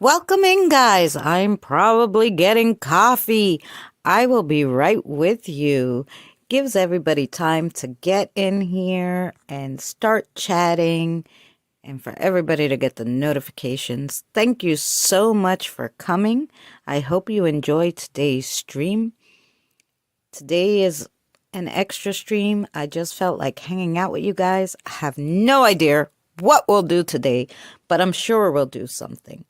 Welcome in, guys. I'm probably getting coffee. I will be right with you. Gives everybody time to get in here and start chatting and for everybody to get the notifications. Thank you so much for coming. I hope you enjoyed today's stream. Today is an extra stream. I just felt like hanging out with you guys. I have no idea what we'll do today, but I'm sure we'll do something.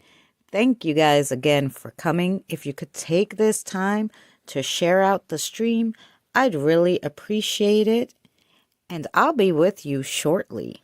Thank you guys again for coming. If you could take this time to share out the stream, I'd really appreciate it. And I'll be with you shortly.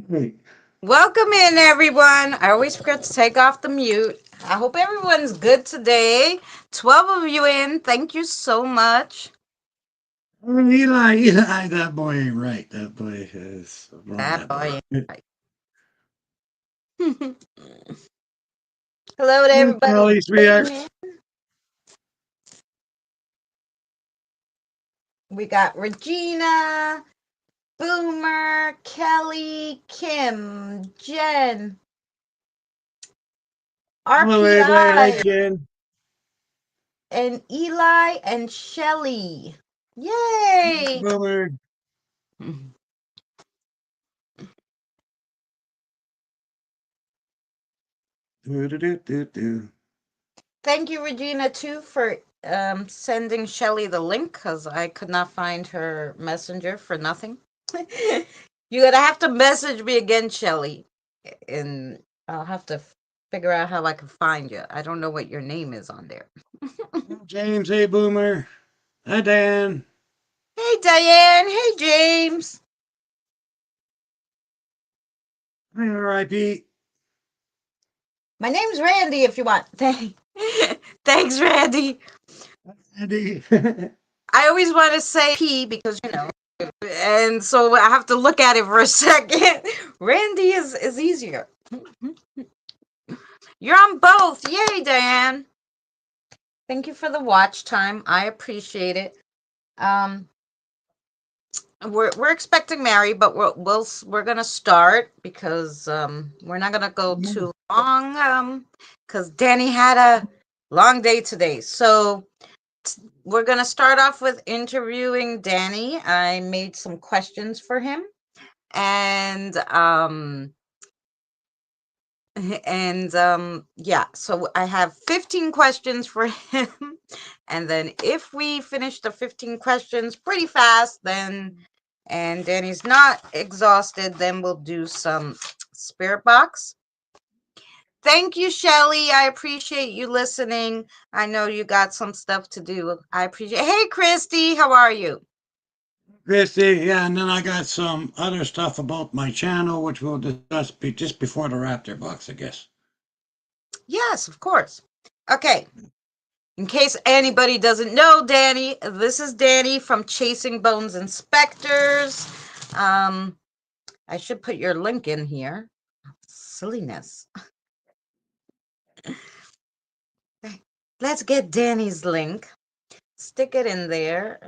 Hey, Welcome in, everyone. I always forget to take off the mute. I hope everyone's good today. 12 of you in. Thank you so much. Eli, that boy ain't right. That boy is wrong. That That boy. boy. Hello to Hey, everybody Charlie, who came sweetheart. in. We got Regina, Boomer, Kelly, Kim, Jen, Hello, everybody. Hi, RPI, Jen. and Eli and Shelly. Yay! Boomer. Do. Thank you, Regina, too, for sending Shelly the link because I could not find her messenger for nothing. You're gonna have to message me again, Shelly, and I'll have to figure out how I can find you. I don't know what your name is on there. James, hey, Boomer. Hi, Dan. Hey, Diane. Hey, James. Hi, R.I.P. My name's Randy, if you want. Thanks, Randy. Andy. I always want to say P because, and so I have to look at it for a second. Randy is easier. You're on both. Yay, Diane. Thank you for the watch time. I appreciate it. Um, we're expecting Mary, but we're gonna start because we're not gonna go too long because Danny had a long day today. So we're gonna start off with interviewing Danny. I made some questions for him, and yeah, so I have 15 questions for him. And then if we finish the 15 questions pretty fast, then and Danny's not exhausted, then we'll do some spirit box. Thank you, Shelly. I appreciate you listening. I know you got some stuff to do. I appreciate. Hey, Christy, how are you? Christy, yeah, and then I got some other stuff about my channel, which we'll discuss just before the Raptor box, I guess. Yes, of course. Okay. In case anybody doesn't know Danny, this is Danny from Chasing Bones and Specters. I should put your link in here. Silliness. Let's get Danny's link. Stick it in there.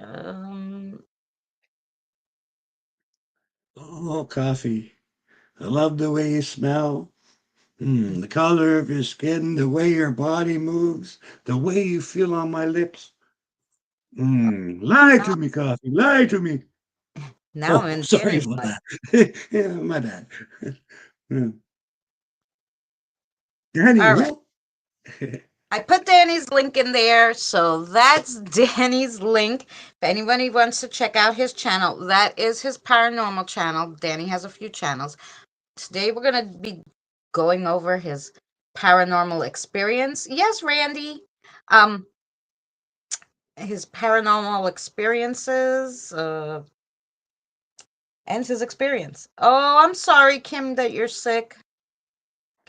Oh, coffee. I love the way you smell. The color of your skin, the way your body moves, the way you feel on my lips. Lie now, to me, coffee. Lie to me. now I'm Oh, in sorry Danny's about link. that. Yeah, my bad. Hmm. Danny, All right. who? I put Danny's link in there. So that's Danny's link. If anybody wants to check out his channel, that is his paranormal channel. Danny has a few channels. Today we're going to be going over his paranormal experience. Yes, Randy. Um, his paranormal experiences, and his experience. Oh, I'm sorry, Kim, that you're sick.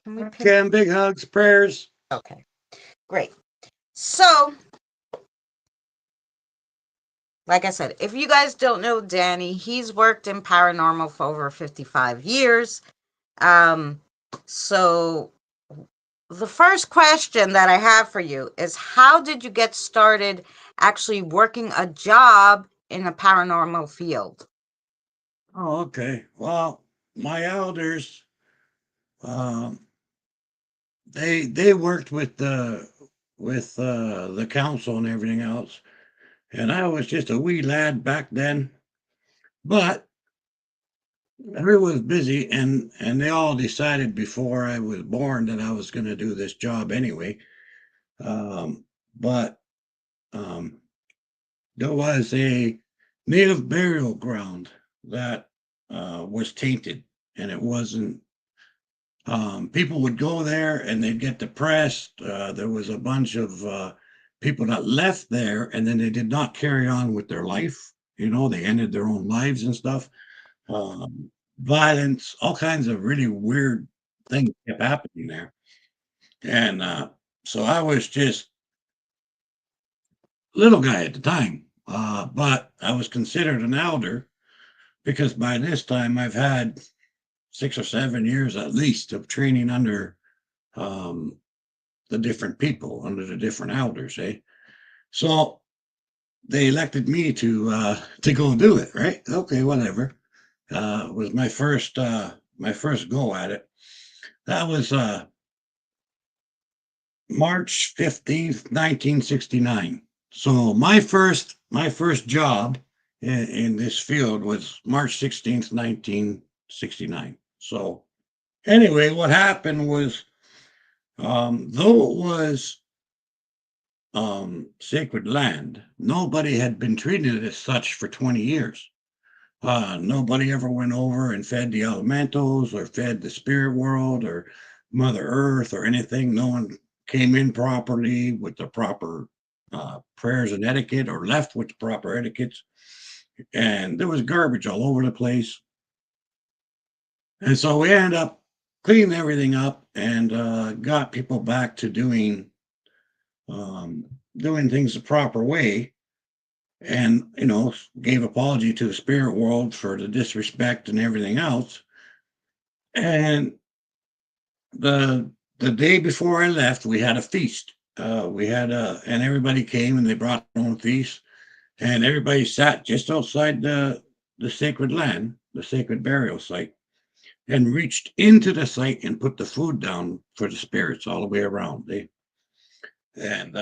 Can we pin? Kim, big hugs, prayers. Okay, great. So, like I said, if you guys don't know Danny, he's worked in paranormal for over 55 years. Um, so the first question that I have for you is how did you get started actually working a job in a paranormal field? Oh, okay. Well, my elders, um, they worked with the council and everything else, and I was just a wee lad back then. But everyone was busy, and they all decided before I was born that I was going to do this job anyway. But um, there was a native burial ground that was tainted, and it wasn't. People would go there and they'd get depressed. There was a bunch of people that left there, and then they did not carry on with their life. You know, they ended their own lives and stuff. Violence, all kinds of really weird things kept happening there. And so I was just little guy at the time, but I was considered an elder because by this time I've had 6 or 7 years at least of training under um, the different people, under the different elders. So they elected me to go do it. Right? Okay, whatever. Was my first go at it. That was March 15th, 1969. So my first job in this field was March 16th, 1969. So anyway, what happened was, though it was sacred land, nobody had been treated as such for 20 years. Nobody ever went over and fed the elementals or fed the spirit world or Mother Earth or anything. No one came in properly with the proper prayers and etiquette or left with the proper etiquettes. And there was garbage all over the place. And so we ended up cleaning everything up and got people back to um, doing things the proper way. And, gave apology to the spirit world for the disrespect and everything else. And the day before I left, we had a feast. And everybody came and they brought their own feast, and everybody sat just outside the sacred land, the sacred burial site, and reached into the site and put the food down for the spirits all the way around. And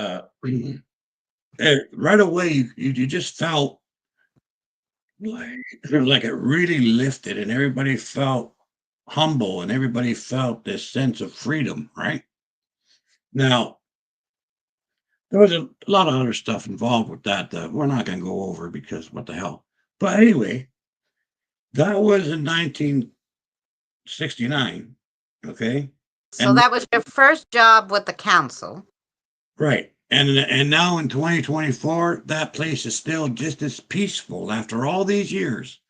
right away, you just felt like like it really lifted, and everybody felt humble, and everybody felt this sense of freedom. Right now, there was a lot of other stuff involved with that that we're not going to go over because what the hell. But anyway, that was in 1969. Okay. So And that was your first job with the council. right. And now in 2024, that place is still just as peaceful after all these years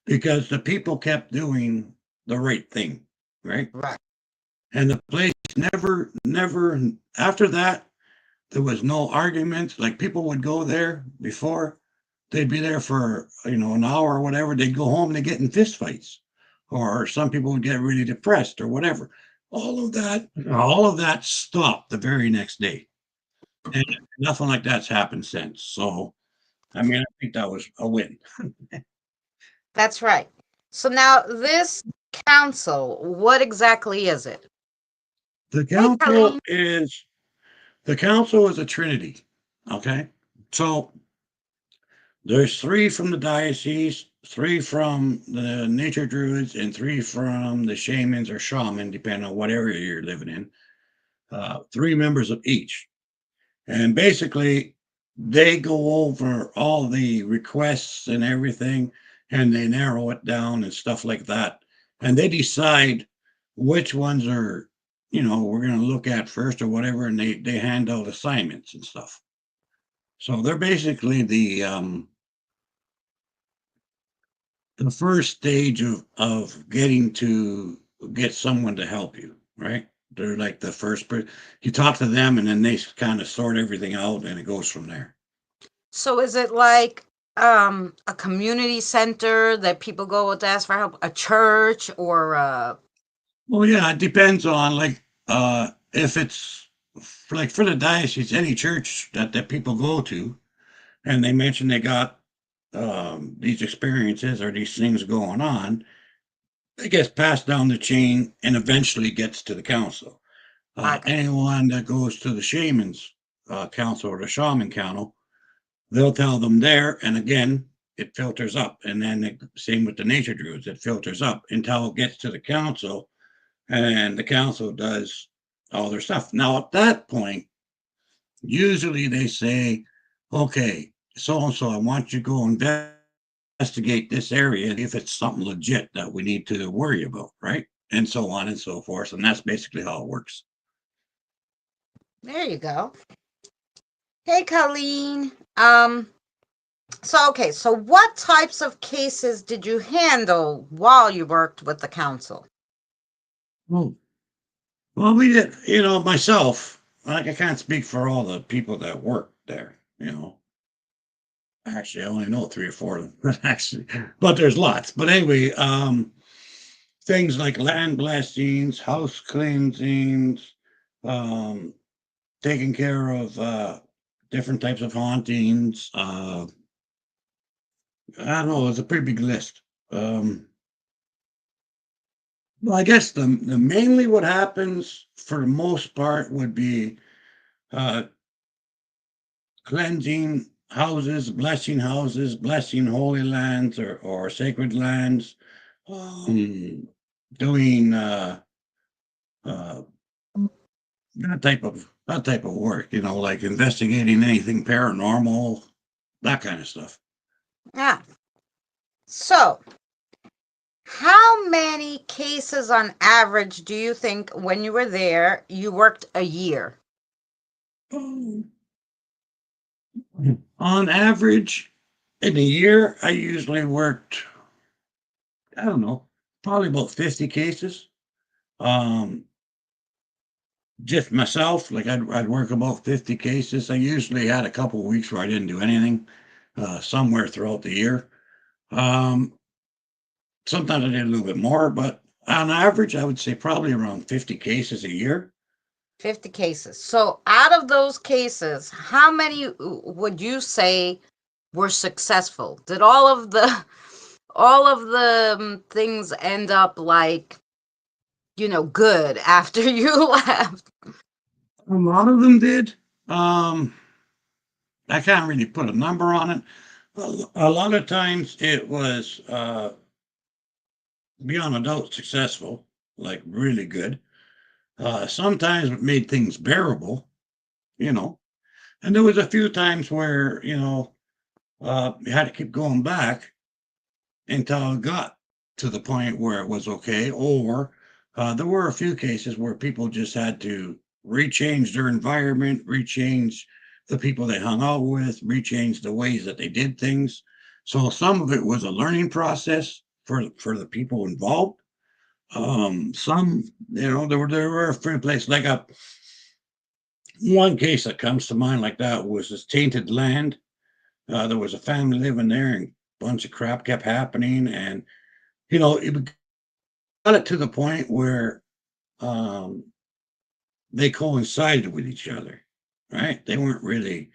because the people kept doing the right thing. Right. Right. And the place never, after that, there was no arguments. Like people would go there before, they'd be there for an hour or whatever. They'd go home and they get in fist fights, or some people would get really depressed or whatever. All of that stopped the very next day, and nothing like that's happened since. So, I mean, I think that was a win. That's right. So now this council, what exactly is it? The Hey, council Carlene. is the council is a trinity. Okay, so there's three from the diocese, three from the nature druids, and three from the shamans or shaman, depending on what area you're living in. Three members of each. And basically, they go over all the requests and everything, and they narrow it down and stuff like that. And they decide which ones are we're going to look at first or whatever, and they hand out assignments and stuff. So they're basically the first stage of getting to get someone to help you, right? They're like the first person. You talk to them, and then they kind of sort everything out, and it goes from there. So is it like a community center that people go to ask for help, a church or Well, yeah, it depends on like if it's like for the diocese, any church that people go to, and they mention they got these experiences or these things going on, it gets passed down the chain and eventually gets to the council. I got Anyone that goes to the shaman's council or the shaman council, they'll tell them there, and again, it filters up. And then same with the nature druids, it filters up until it gets to the council, and the council does all their stuff. Now, at that point, usually they say, okay, so and so, I want you to go investigate this area if it's something legit that we need to worry about, right? And so on and so forth. And that's basically how it works. there you go. Hey, Colleen. So okay, so what types of cases did you handle while you worked with the council? Well, well, we did, myself, like I can't speak for all the people that work there, Actually, I only know three or four of them, but there's lots. But anyway, things like land blessings, house cleansings, um, taking care of different types of hauntings. I don't know, it's a pretty big list. Well, I guess the mainly what happens for the most part would be uh, cleansing houses, blessing holy lands or sacred lands, um, doing uh, that type of work, like investigating anything paranormal, that kind of stuff. Yeah. So, how many cases on average do you think when you were there you worked a year? Um, On average, in a year, I usually worked, I don't know, probably about 50 cases. Um, just myself, like I'd work about 50 cases. I usually had a couple of weeks where I didn't do anything, somewhere throughout the year. Um, Sometimes I did a little bit more, but on average, I would say probably around 50 cases a year. 50 cases. So, out of those cases, how many would you say were successful? Did all of the things end up like, good after you left? A lot of them did. Um, I can't really put a number on it. A lot of times it was beyond a doubt successful, like really good. Sometimes it made things bearable, you know. And there was a few times where, you had to keep going back until it got to the point where it was okay. Or there were a few cases where people just had to rechange their environment, rechange the people they hung out with, rechange the ways that they did things. So some of it was a learning process for the people involved. Some, there were a few places like one case that comes to mind like that was this tainted land. There was a family living there, and a bunch of crap kept happening, and it got it to the point where um, they coincided with each other. Right? They weren't really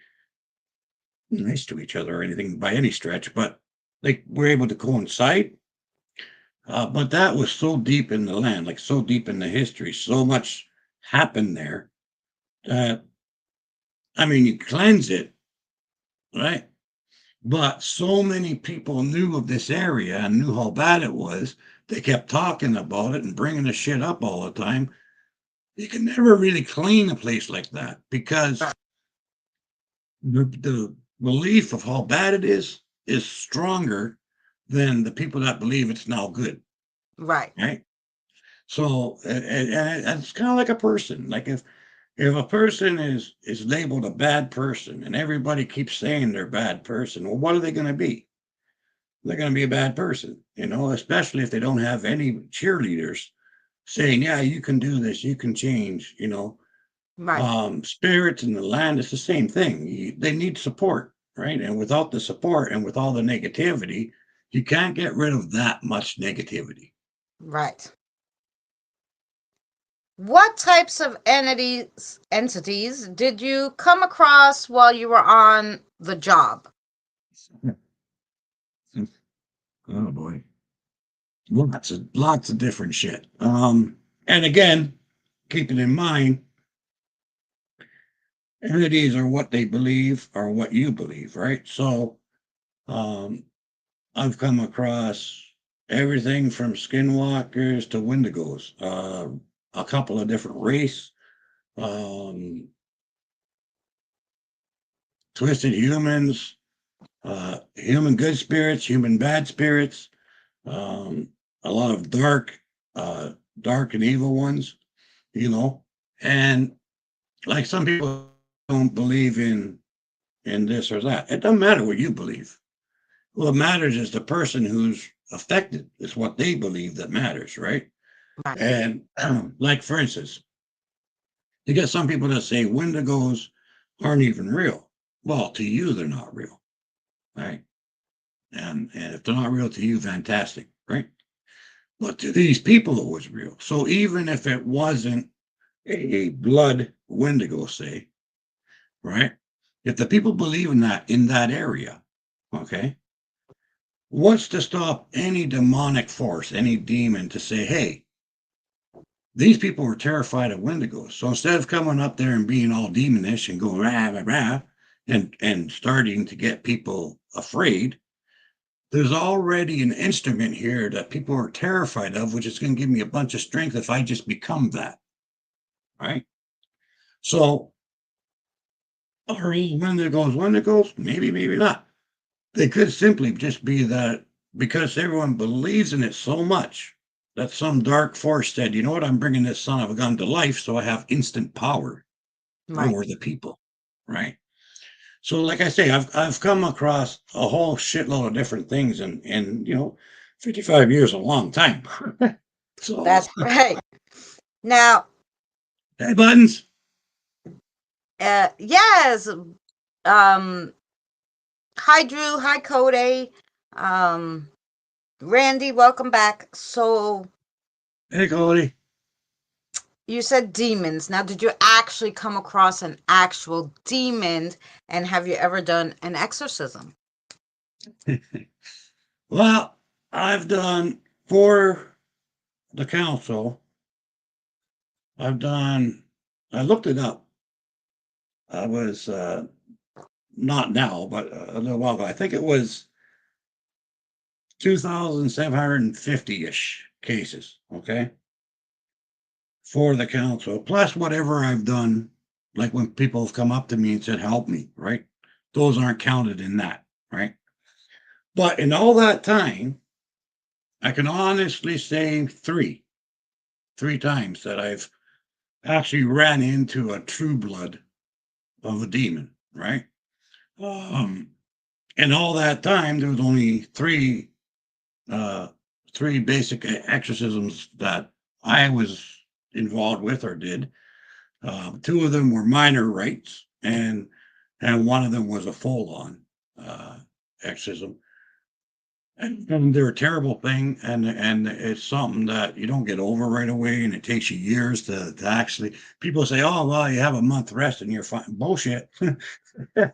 nice to each other or anything by any stretch, but they were able to coincide. But that was so deep in the land, like so deep in the history, so much happened there that I mean, you cleanse it, right? But so many people knew of this area and knew how bad it was. They kept talking about it and bringing the shit up all the time. You can never really clean a place like that because the belief of how bad it is stronger than the people that believe it's now good, Right. right? So and it's kind of like a person. Like if a person is labeled a bad person and everybody keeps saying they're a bad person, well, what are they going to be? They're going to be a bad person, especially if they don't have any cheerleaders saying, yeah, you can do this, you can change. Right. Spirits in the land, it's the same thing. They need support, right? And without the support and with all the negativity, you can't get rid of that much negativity. Right. What types of entities did you come across while you were on the job? Oh boy, lots of different shit. And again, keeping in mind, entities are what they believe or what you believe, right? So, um, I've come across everything from skinwalkers to wendigos, a couple of different race, um, twisted humans, human good spirits, human bad spirits, um, a lot of uh, dark and evil ones, you know. And like some people don't believe in this or that. It doesn't matter what you believe. What matters is the person who's affected. Is what they believe that matters, right? Right. And like for instance, you get some people that say wendigos aren't even real. Well, to you, they're not real, right? And if they're not real to you, fantastic, right? But to these people, it was real. So even if it wasn't a blood wendigo, say, right? If the people believe in that area, okay, what's to stop any demonic force, any demon to say, hey, these people were terrified of wendigos. So instead of coming up there and being all demonish and going rah, rah, rah, and starting to get people afraid, there's already an instrument here that people are terrified of, which is going to give me a bunch of strength if I just become that, right? So are wendigos? Maybe, maybe not. They could simply just be that because everyone believes in it so much that some dark force said, you know what, I'm bringing this son of a gun to life, so I have instant power Right. over the people, right? So, like I say, I've come across a whole shitload of different things, and 55 years is a long time. So, That's right. Now, hey, buttons. yes. Hi, Drew. Hi, Cody. Um, Randy, welcome back. So, Hey, Cody. you said demons. Now, did you actually come across an actual demon? And have you ever done an exorcism? Well, I've done for the council. I've done. I looked it up. I was not now, but a little while ago. I think it was 2,750-ish cases. Okay, for the council, plus whatever I've done, like when people have come up to me and said, help me, right? Those aren't counted in that, right? But in all that time, I can honestly say three times that I've actually ran into a true blood of a demon, right? Um, and all that time, there was only uh, three basic exorcisms that I was involved with or did. Two of them were minor rites, and one of them was a full-on exorcism. And they're a terrible thing, and it's something that you don't get over right away, and it takes you years to actually. People say, "Oh, well, you have a month rest and you're fine." Bullshit. Yeah.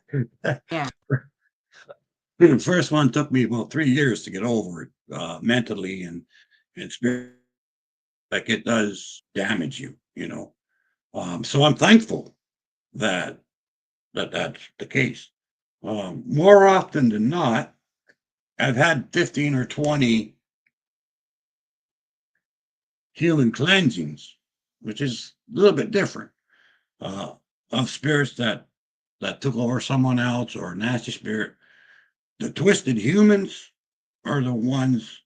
The first one took me about 3 years to get over it, mentally and spiritually. Like it does damage you. So I'm thankful that that's the case. More often than not, I've had 15 or 20 healing cleansings, which is a little bit different, uh, of spirits that took over someone else or a nasty spirit. The twisted humans are the ones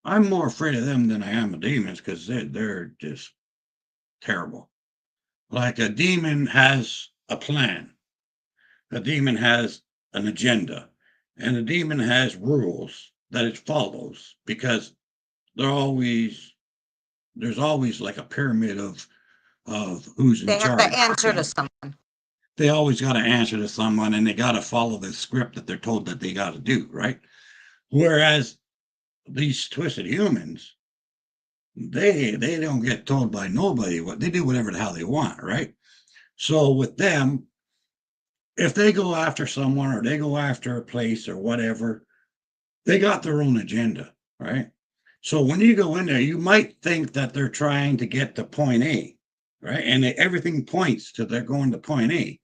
I'm more afraid of them than I am of demons because they're just terrible. Like a demon has a plan, a demon has an agenda, and a demon has rules that it follows because they're always there's always like a pyramid of who's in They have to charge. answer to someone. They always got to answer to someone, and they got to follow the script that they're told that they got to do, right? Whereas these twisted humans, they don't get told by nobody what they do, whatever the hell they want, right? So with them, if they go after someone or they go after a place or whatever, they got their own agenda, right? So when you go in there, you might think that they're trying to get to point A, right? And everything points to they're going to point A,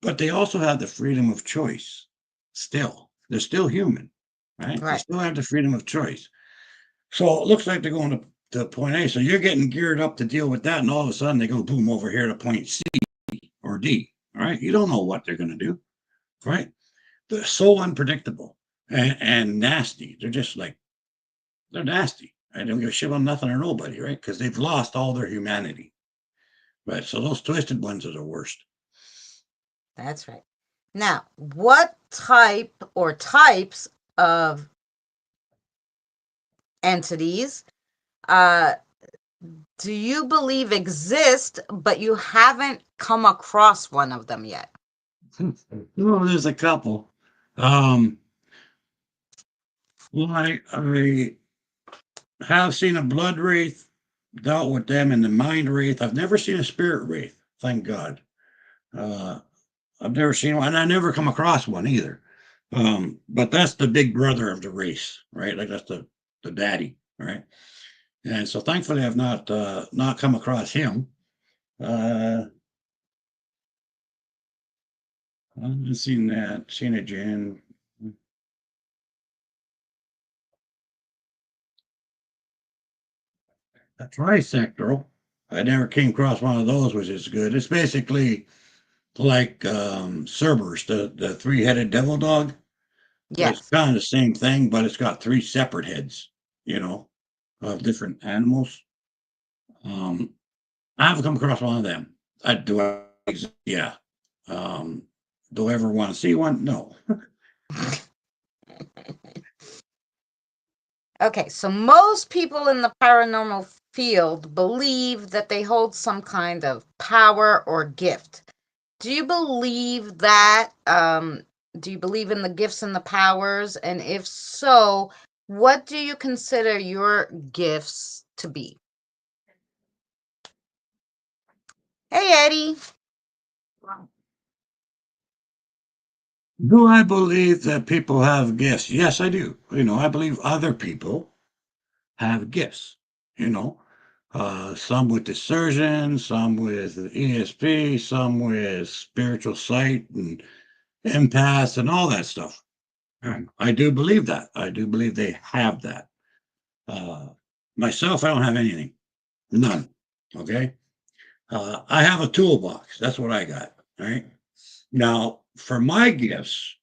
but they also have the freedom of choice. Still, they're still human, right? They Right. still have the freedom of choice. So it looks like they're going to point A. So you're getting geared up to deal with that, and all of a sudden they go boom over here to point C or D. All right, you don't know what they're going to do, right? They're so unpredictable and nasty. They're just like they're nasty. I don't give a shit on nothing or nobody, right? Because they've lost all their humanity, right? So those twisted ones are the worst. That's right. Now, what type or types of entities uh, do you believe exist, but you haven't come across one of them yet? Well, there's a couple. Um, well, I have seen a blood wraith, dealt with them in the mind wraith. I've never seen a spirit wraith, thank God. Uh, I've never seen one, and I never come across one either. But that's the big brother of the race, right? Like that's the daddy, right? And so thankfully I've not come across him. Uh, I've seen that, seen a gin, a trisectoral. I never came across one of those, which is good. It's basically like Cerberus, the three-headed devil dog. It's Yes. kind of the same thing, but it's got three separate heads, you know, of different animals. Um, I haven't come across one of them. Yeah. Um, do I ever want to see one? No. Okay, so most people in the paranormal field believe that they hold some kind of power or gift. Do you believe that? Do you believe in the gifts and the powers? And if so, what do you consider your gifts to be? Hey, Eddie. Do I believe that people have gifts? Yes, I do. I believe other people have gifts, you know, some with discernment, some with ESP, some with spiritual sight and empaths and all that stuff. I do believe that. I do believe they have that. Uh, Myself, I don't have anything, none. Okay. I have a toolbox. That's what I got. Right. Now, for my gifts,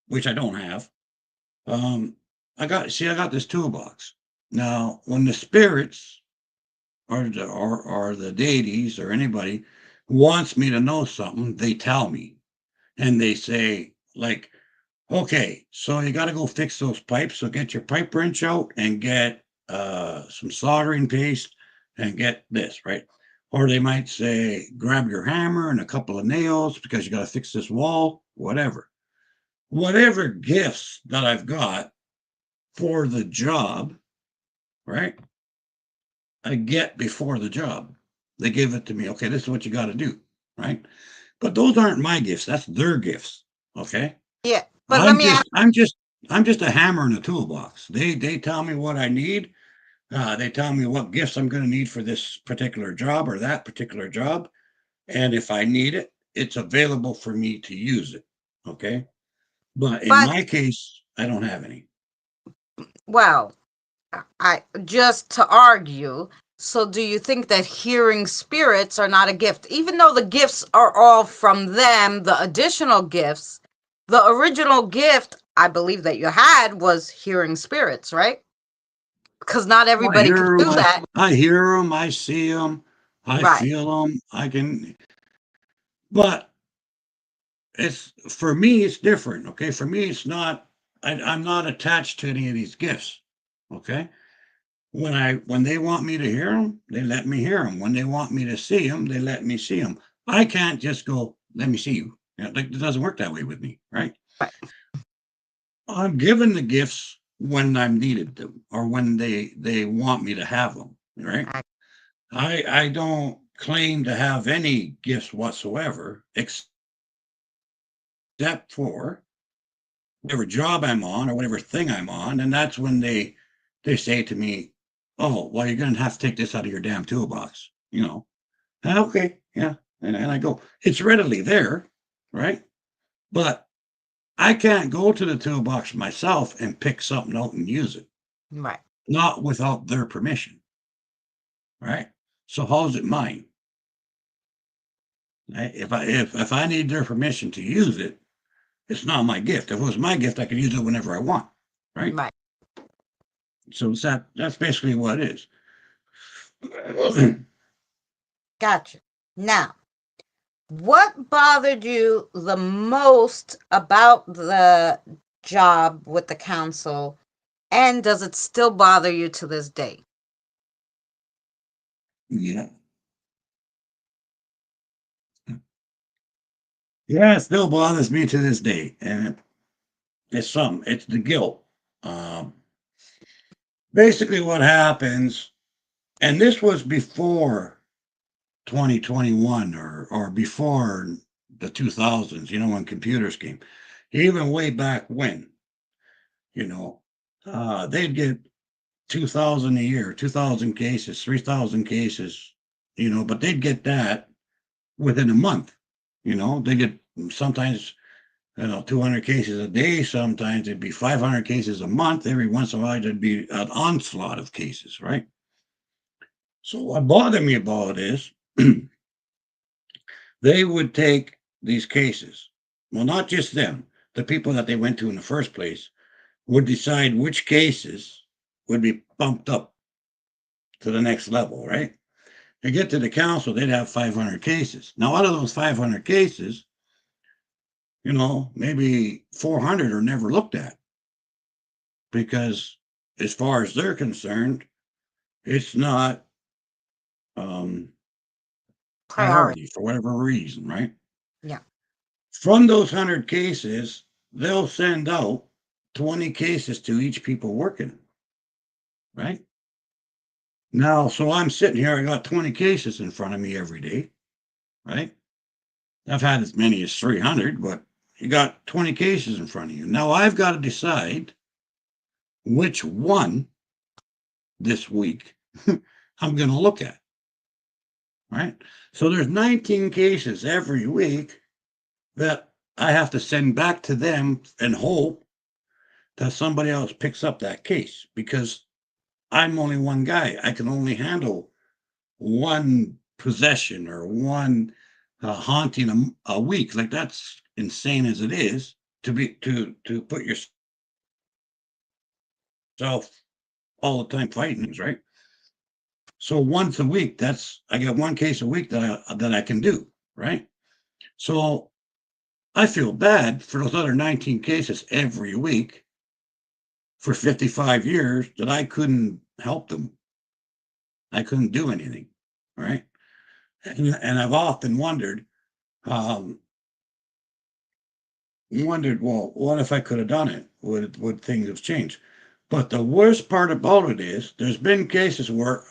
which I don't have, um, I got this toolbox. Now, when the spirits or the deities or anybody wants me to know something, they tell me and they say, like, okay, so you got to go fix those pipes. So get your pipe wrench out and get some soldering paste and get this, right? Or they might say, grab your hammer and a couple of nails because you got to fix this wall, whatever. Whatever gifts that I've got for the job, right? I get before the job. They give it to me. Okay, this is what you got to do, right? But those aren't my gifts. That's their gifts. Okay. Yeah, but let I'm me ask. just I'm just I'm just a hammer in a toolbox. They tell me what I need. They tell me what gifts I'm going to need for this particular job or that particular job, and if I need it, it's available for me to use it. Okay, but in But my case, I don't have any. well, I just to argue. So, do you think that hearing spirits are not a gift, even though the gifts are all from them? The additional gifts, the original gift. I believe that you had was hearing spirits, right? Because not I everybody can hear them. do that. I hear them. I see them. I Right, feel them. I can, but it's for me. It's different. Okay, for me, it's not. I'm not attached to any of these gifts. Okay, when they want me to hear them, they let me hear them. When they want me to see them, they let me see them. I can't just go, let me see you. Like, it doesn't work that way with me, right? right, I'm given the gifts when I'm needed them or when they want me to have them, right? I- I don't claim to have any gifts whatsoever except for whatever job I'm on or whatever thing I'm on, and that's when they say to me, "Oh, well, you're going to have to take this out of your damn toolbox," you know. Okay, yeah, and I go, it's readily there, right? But I can't go to the toolbox myself and pick something out and use it, right, not without their permission, right? So how's it mine? Right? If I need their permission to use it, it's not my gift. If it was my gift, I could use it whenever I want, right? right. So that's basically what it is. Gotcha. Now, what bothered you the most about the job with the council, and does it still bother you to this day? Yeah, yeah, it still bothers me to this day, and it's the guilt. Um, Basically, what happens, and this was before 2021 or before the 2000s, when computers came, even way back when, you know, they'd get 2,000 a year, 2,000 cases, 3,000 cases, but they'd get that within a month. They get sometimes, 200 cases a day. Sometimes it'd be 500 cases a month. Every once in a while, there'd be an onslaught of cases, right? So what bothered me about it is they would take these cases. Well, not just them, the people that they went to in the first place would decide which cases would be bumped up to the next level, right? They get to the council, they'd have 500 cases. Now, out of those 500 cases, maybe 400 are never looked at because, as far as they're concerned, it's not um, Priority. priority for whatever reason, right? Yeah. From those 100 cases, they'll send out 20 cases to each people working, right? Now, so I'm sitting here, I got 20 cases in front of me every day, right? I've had as many as 300, but you got 20 cases in front of you. Now I've got to decide which one this week I'm going to look at, right? So there's 19 cases every week that I have to send back to them and hope that somebody else picks up that case because I'm only one guy. I can only handle one possession or one haunting a week. Like, that's insane as it is to put yourself all the time fighting things, right? So once a week, I get one case a week that I can do, right? So I feel bad for those other 19 cases every week for 55 years that I couldn't help them. I couldn't do anything, right? And I've often um, wondered, well, what if I could have done it? Would things have changed? But the worst part about it is there's been cases where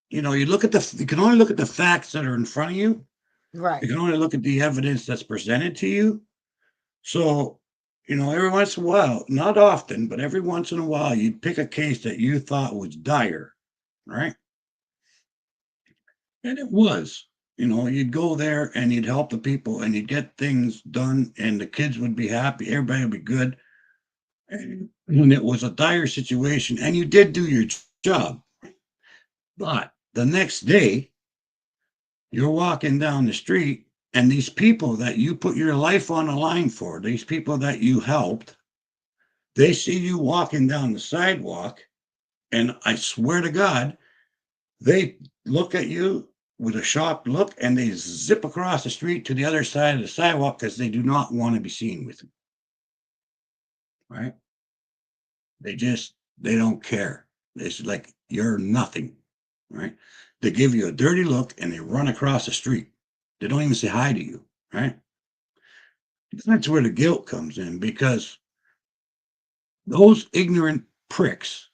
you can only look at the facts that are in front of you. Right. You can only look at the evidence that's presented to you. So, every once in a while, not often, but every once in a while, you'd pick a case that you thought was dire, right? And it was. You'd go there and you'd help the people and you'd get things done and the kids would be happy, everybody would be good. And it was a dire situation and you did do your job. But the next day, you're walking down the street and these people that you put your life on the line for, these people that you helped, They see you walking down the sidewalk, and I swear to God, they look at you with a shocked look and they zip across the street to the other side of the sidewalk because they do not want to be seen with you, right? They don't care. It's like you're nothing, right? They give you a dirty look and they run across the street. They don't even say hi to you, right? That's where the guilt comes in because those ignorant pricks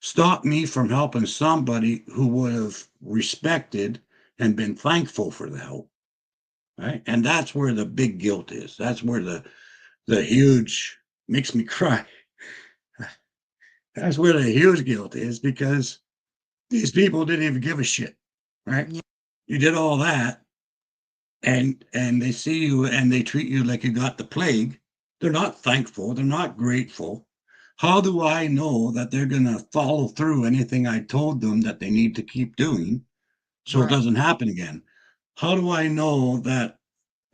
stop me from helping somebody who would have respected and been thankful for the help, right? And that's where the big guilt is. That's where the huge makes me cry. That's where the huge guilt is because these people didn't even give a shit, right? Yeah. You did all that, and they see you and they treat you like you got the plague. They're not thankful. They're not grateful. How do I know that they're going to follow through anything I told them that they need to keep doing so it Right. doesn't happen again? How do I know that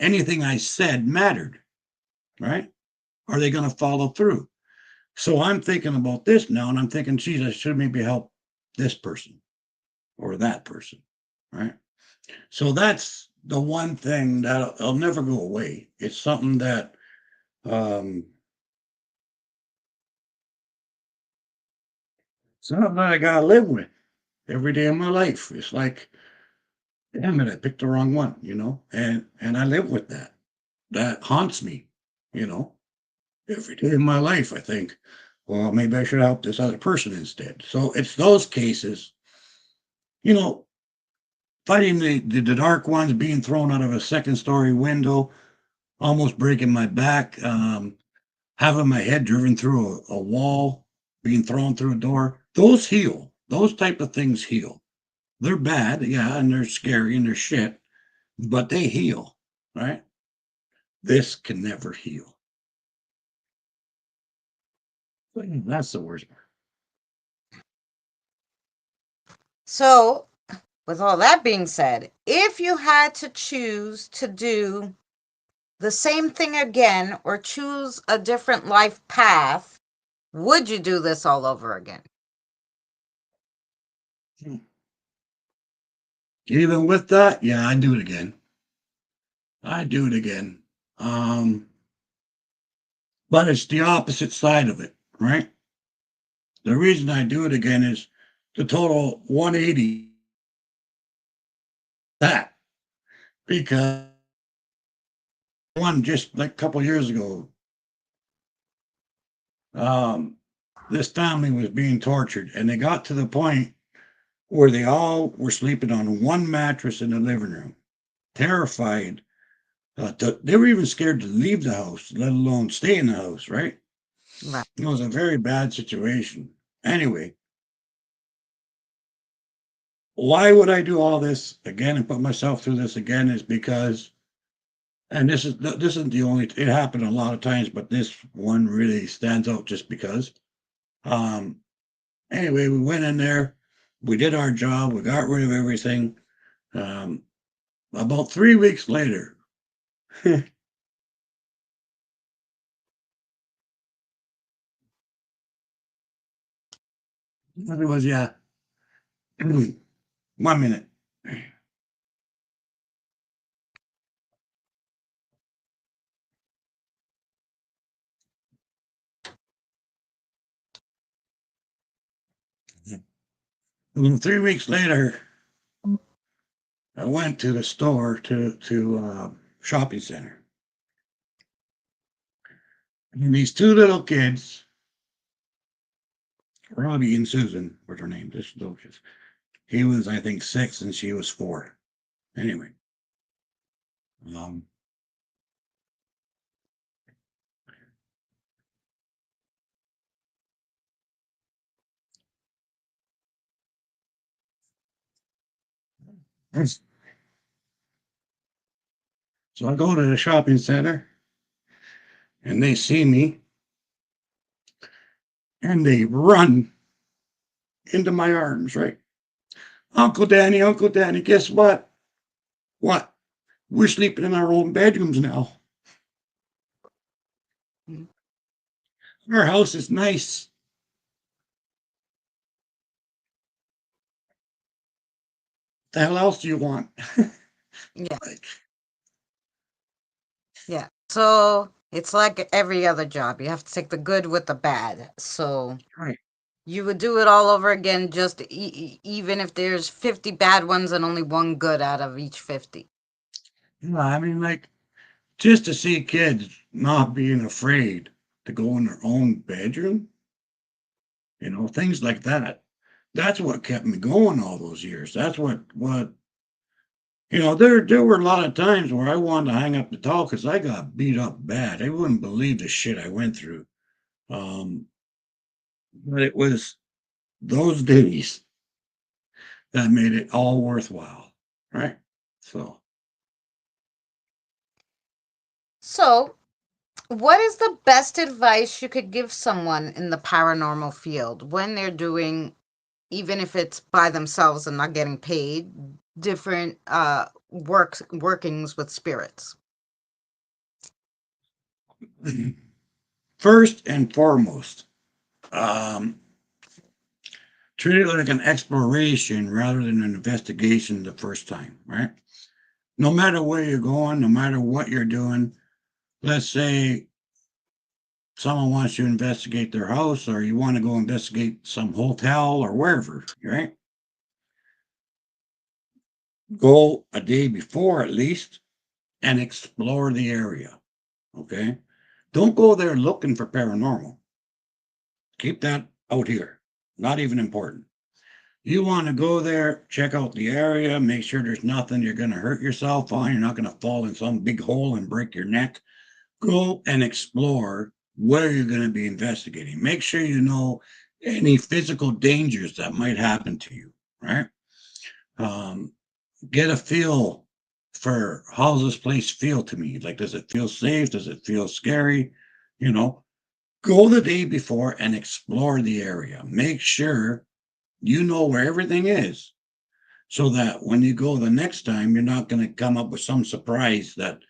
anything I said mattered, right? Are they going to follow through? So I'm thinking about this now and I'm thinking, geez, I should maybe help this person or that person, right? So that's the one thing that will never go away. It's something that um, something that I gotta live with every day of my life. It's like, damn it, I picked the wrong one, and I live with that. That haunts me, you know, every day of my life. I think, well, maybe I should help this other person instead. So it's those cases, you know, fighting the dark ones, being thrown out of a second story window, almost breaking my back. Having my head driven through a wall, being thrown through a door, those heal. Those type of things heal. They're bad, yeah, and they're scary and they're shit, but they heal, right? This can never heal. That's the worst part. So, with all that being said, if you had to choose to do the same thing again or choose a different life path, would you do this all over again? Even with that, yeah, I do it again. I do it again. Um, but it's the opposite side of it, right? The reason I do it again is the total 180 that because one just like a couple years ago, um, this family was being tortured, and they got to the point where they all were sleeping on one mattress in the living room, terrified. They were even scared to leave the house, let alone stay in the house. Right? Right. It was a very bad situation. Anyway, why would I do all this again and put myself through this again? Is because, and this isn't the only. It happened a lot of times, but this one really stands out just because. Um, Anyway, we went in there, we did our job, we got rid of everything. Um, about 3 weeks later, it was, yeah, 1 minute. And 3 weeks later, I went to the store to shopping center, and these two little kids, Robbie and Susan, were their names. This little kids. He was, I think, 6, and she was 4. Anyway, um, so I go to the shopping center, and they see me, and they run into my arms, right? Uncle Danny, guess what? What? We're sleeping in our own bedrooms now. Mhm. Our house is nice. The hell else do you want? Yeah, Like, yeah. So it's like every other job. You have to take the good with the bad. So right. you would do it all over again, just even if there's 50 bad ones and only one good out of each 50. Yeah, I mean, like, just to see kids not being afraid to go in their own bedroom, things like that. That's what kept me going all those years. That's there were a lot of times where I wanted to hang up the towel because I got beat up bad. I wouldn't believe the shit I went through. Um, but it was those days that made it all worthwhile, right? So, So, what is the best advice you could give someone in the paranormal field when they're doing, even if it's by themselves and not getting paid, different workings with spirits? first and foremost, um, treat it like an exploration rather than an investigation the first time, right? No matter where you're going, no matter what you're doing, let's say someone wants you to investigate their house or you want to go investigate some hotel or wherever, right? Go a day before at least and explore the area, okay? Don't go there looking for paranormal. Keep that out here. Not even important. You want to go there, check out the area, make sure there's nothing you're going to hurt yourself on. You're not going to fall in some big hole and break your neck. Go and explore where you're going to be investigating. Make sure you know any physical dangers that might happen to you, right? Um, get a feel for how does this place feel to me? Like, does it feel safe? Does it feel scary? You know, go the day before and explore the area. Make sure you know where everything is so that when you go the next time, you're not going to come up with some surprise that,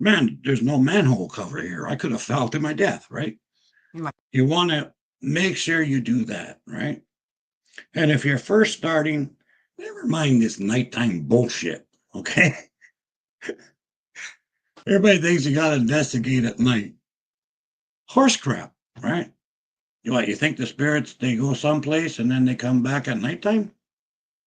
man, there's no manhole cover here. I could have fell to my death, right? Right. You want to make sure you do that, right? And if you're first starting, never mind this nighttime bullshit, okay? Everybody thinks you got to investigate at night. Horse crap, right? You think the spirits, they go someplace and then they come back at nighttime?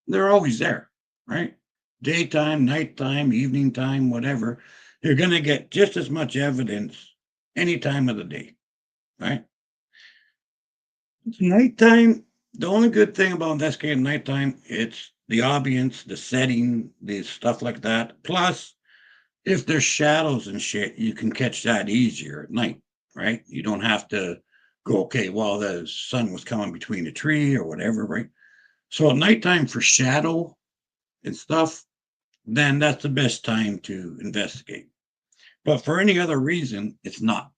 They're always there, right? Daytime, nighttime, evening time, whatever. You're going to get just as much evidence any time of the day, right? Nighttime, the only good thing about investigating nighttime, it's the ambience, the setting, the stuff like that. Plus, if there's shadows and shit, you can catch that easier at night, right? You don't have to go, okay, well, the sun was coming between a tree or whatever, right? So at nighttime for shadow and stuff, then that's the best time to investigate. But for any other reason, it's not.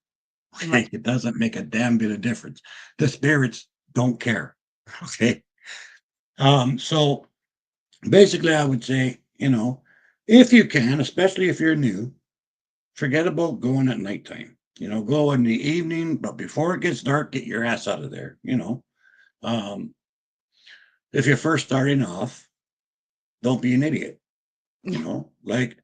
Right. Okay, it doesn't make a damn bit of difference. The spirits don't care. Okay. So basically I would say, if you can, especially if you're new, forget about going at nighttime. Go in the evening, but before it gets dark, get your ass out of there. Um, if you're first starting off, don't be an idiot. Like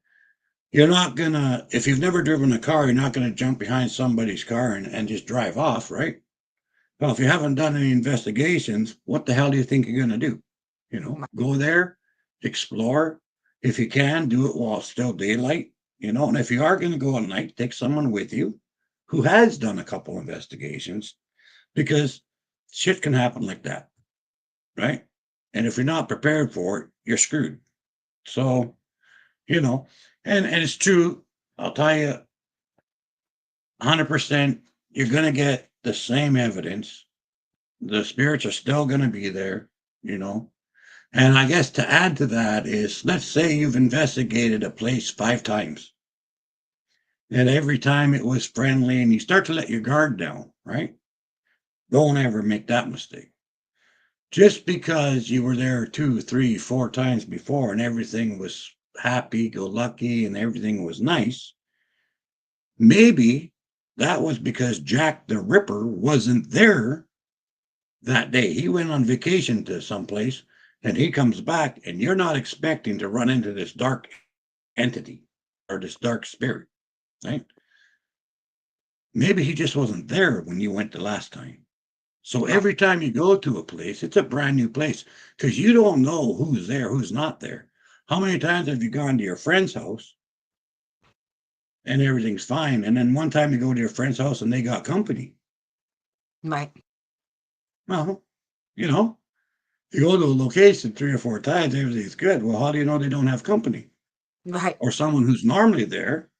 you're not gonna, if you've never driven a car, you're not gonna jump behind somebody's car and just drive off, right? Well, if you haven't done any investigations, what the hell do you think you're gonna do? Right. Go there, explore. If you can, do it while it's still daylight. And if you are gonna go at night, take someone with you who has done a couple investigations because shit can happen like that, right? And if you're not prepared for it, you're screwed. So, you know, and it's true. I'll tell you, 100%, you're going to get the same evidence. The spirits are still going to be there. And I guess to add to that is, let's say you've investigated a place 5 times, and every time it was friendly, and you start to let your guard down, right? Don't ever make that mistake. Just because you were there 2, 3, 4 times before and everything was happy go lucky and everything was nice, maybe that was because Jack the Ripper wasn't there that day. He went on vacation to someplace and he comes back, and you're not expecting to run into this dark entity or this dark spirit, right? Maybe he just wasn't there when you went the last time. So Right. every time you go to a place, it's a brand new place because you don't know who's there, who's not there. How many times have you gone to your friend's house and everything's fine? And then one time you go to your friend's house and they got company. Right. Well, you know, you go to a location 3 or 4 times, everything's good. Well, how do you know they don't have company? Right. Or someone who's normally there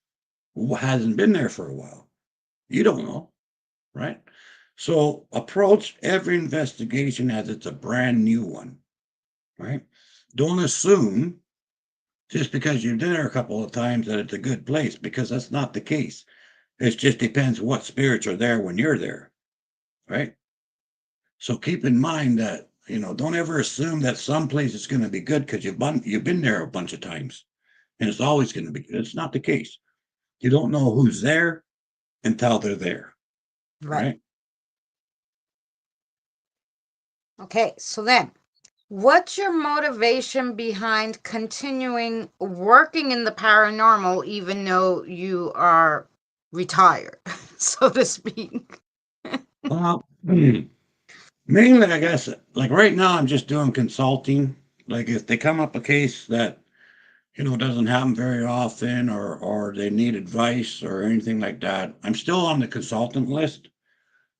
who hasn't been there for a while? You don't know, right? So approach every investigation as it's a brand new one, right? Don't assume just because you've been there a couple of times that it's a good place, because that's not the case. It just depends what spirits are there when you're there, right? So keep in mind that, don't ever assume that some place is going to be good because you've been there a bunch of times and it's always going to be good. It's not the case. You don't know who's there until they're there, Right. right? Okay. So then, what's your motivation behind continuing working in the paranormal even though you are retired, so to speak? Well, mainly, I guess, like right now, I'm just doing consulting. Like if they come up a case that doesn't happen very often, or they need advice or anything like that, I'm still on the consultant list,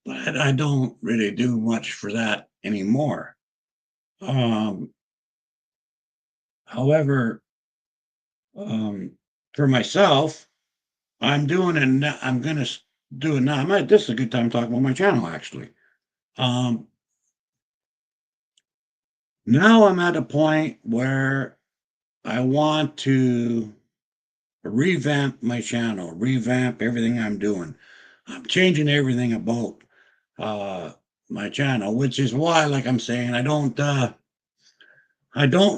but I don't really do much for that anymore. Um, however, um, for myself, I'm doing it. I'm gonna do it now. This is a good time to talk about my channel, actually. Um, Now I'm at a point where I want to revamp my channel, revamp everything I'm doing. I'm changing everything about uh my channel, which is why, like I'm saying, I don't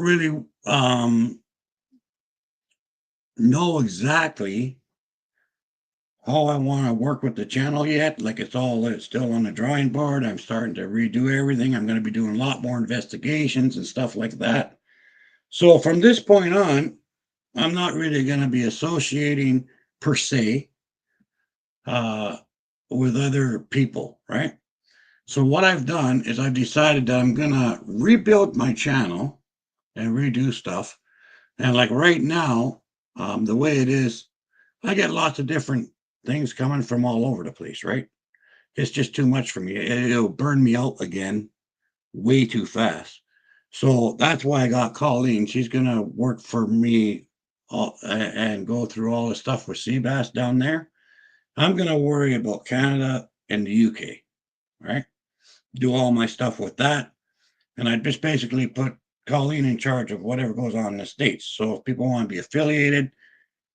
really know exactly how I want to work with the channel yet. Like it's still on the drawing board. I'm starting to redo everything. I'm going to be doing a lot more investigations and stuff like that. So from this point on, I'm not really going to be associating per se uh with other people, right? So what I've done is I've decided that I'm gonna rebuild my channel and redo stuff. And like right now, the way it is, I get lots of different things coming from all over the place, right? It's just too much for me. It'll burn me out again way too fast. So that's why I got Colleen. She's gonna work for me and go through all the stuff with C.B.A.S down there. I'm gonna worry about Canada and the UK, right? Do all my stuff with that. And I just basically put Colleen in charge of whatever goes on in the States. So if people want to be affiliated,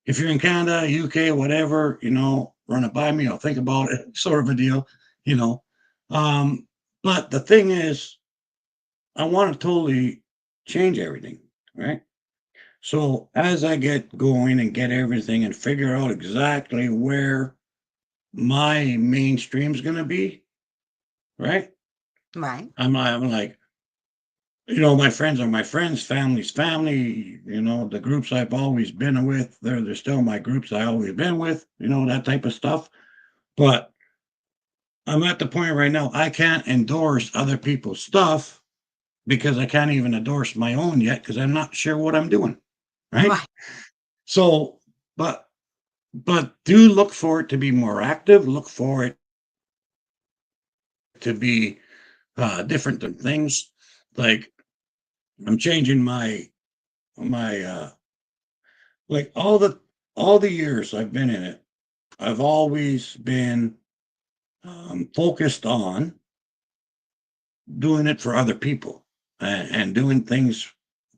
if you're in Canada, UK, whatever, run it by me. I'll think about it, sort of a deal, you know. Um, but the thing is, I want to totally change everything, right? So as I get going and get everything and figure out exactly where my mainstream's going to be, right? Right. I'm like, my friends are my friends, family's family. The groups I've always been with, they're still my groups I always been with. That type of stuff. But I'm at the point right now I can't endorse other people's stuff because I can't even endorse my own yet because I'm not sure what I'm doing. Right. Right. So, but do look for it to be more active. Look for it to be different than things. Like I'm changing my like all the years I've been in it, I've always been focused on doing it for other people and doing things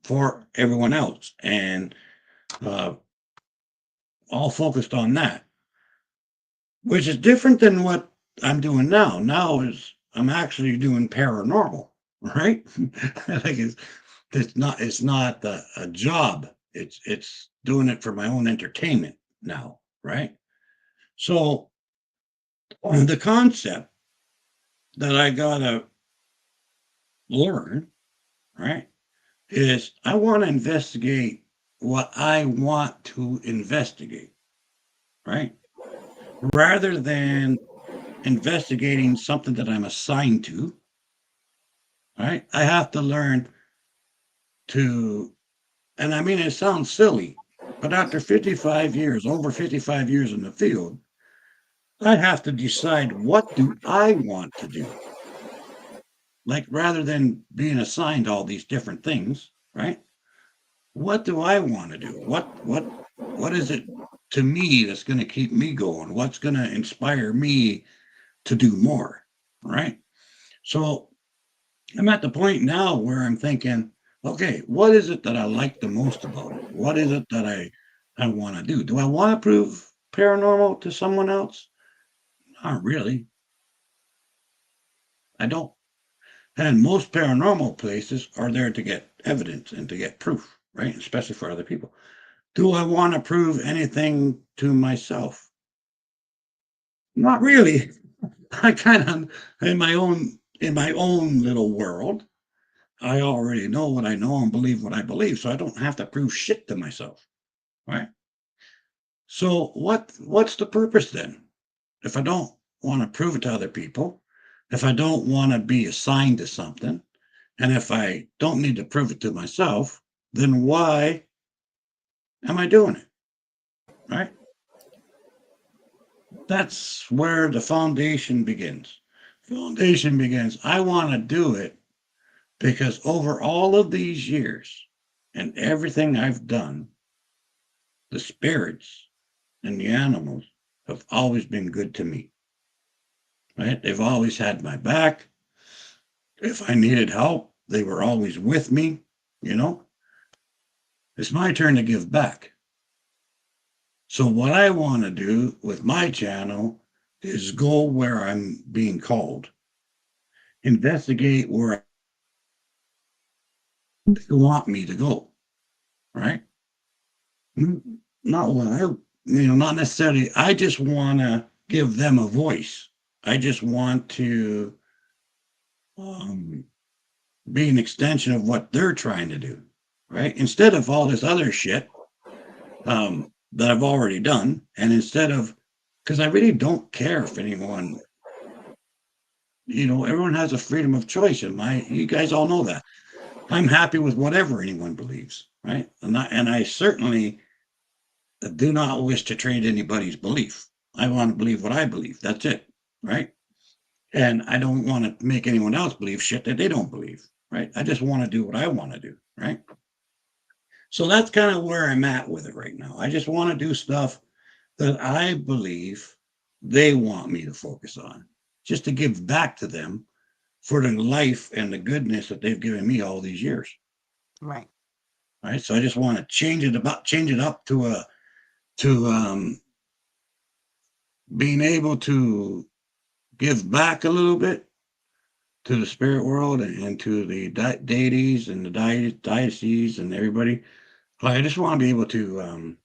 for everyone else, and uh, all focused on that, which is different than what I'm doing now. Now is I'm actually doing paranormal, right? Like it's not a job. It's doing it for my own entertainment now, right? So The concept that I gotta learn, right, is I want to investigate what I want to investigate, right? Rather than investigating something that I'm assigned to, right? I have to learn to, and I mean, it sounds silly, but after 55 years, over 55 years in the field, I have to decide what do I want to do? Like rather than being assigned all these different things, right? What do I want to do? What is it to me that's going to keep me going? What's going to inspire me to do more? Right? So I'm at the point now where I'm thinking, okay, what is it that I like the most about it? What is it that I want to do? Do I want to prove paranormal to someone else? Not really. I don't. And most paranormal places are there to get evidence and to get proof, right? Especially for other people. Do I want to prove anything to myself? Not really. I kind of in my own little world. I already know what I know and believe what I believe, so I don't have to prove shit to myself, right? So what's the purpose then? If I don't want to prove it to other people, if I don't want to be assigned to something, and if I don't need to prove it to myself, then why am I doing it? Right? That's where the foundation begins. Foundation begins. I want to do it because over all of these years and everything I've done, the spirits and the animals have always been good to me. Right? They've always had my back. If I needed help, they were always with me. You know, it's my turn to give back. So, what I want to do with my channel is go where I'm being called, investigate where they want me to go, right? Not what not necessarily. I just want to give them a voice. I just want to um, be an extension of what they're trying to do, right? Instead of all this other shit that I've already done, and instead of, because I really don't care if anyone, everyone has a freedom of choice, and you guys all know that. I'm happy with whatever anyone believes, right? And I certainly do not wish to trade anybody's belief. I want to believe what I believe. That's it, right? And I don't want to make anyone else believe shit that they don't believe, right? I just want to do what I want to do, right? So that's kind of where I'm at with it right now. I just want to do stuff that I believe they want me to focus on, just to give back to them for the life and the goodness that they've given me all these years. Right. Right. So I just want to change it up to being able to give back a little bit to the spirit world and to the deities and the deities and everybody. I just want to be able to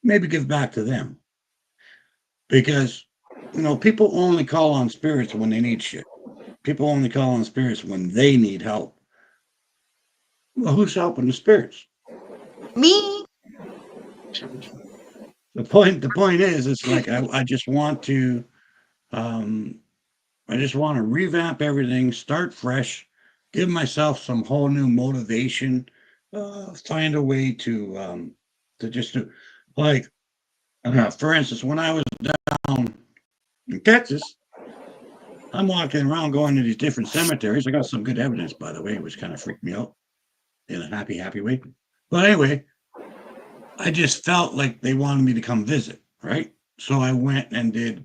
maybe give back to them because people only call on spirits when they need shit. People only call on spirits when they need help. Well, who's helping the spirits? Me? The point is, it's like I just want to um, revamp everything, start fresh, give myself some whole new motivation, find a way to just do, like, for instance, when I was down in Texas, I'm walking around going to these different cemeteries. I got some good evidence, by the way, which kind of freaked me out in a happy way. But anyway, I just felt like they wanted me to come visit, right? So I went and did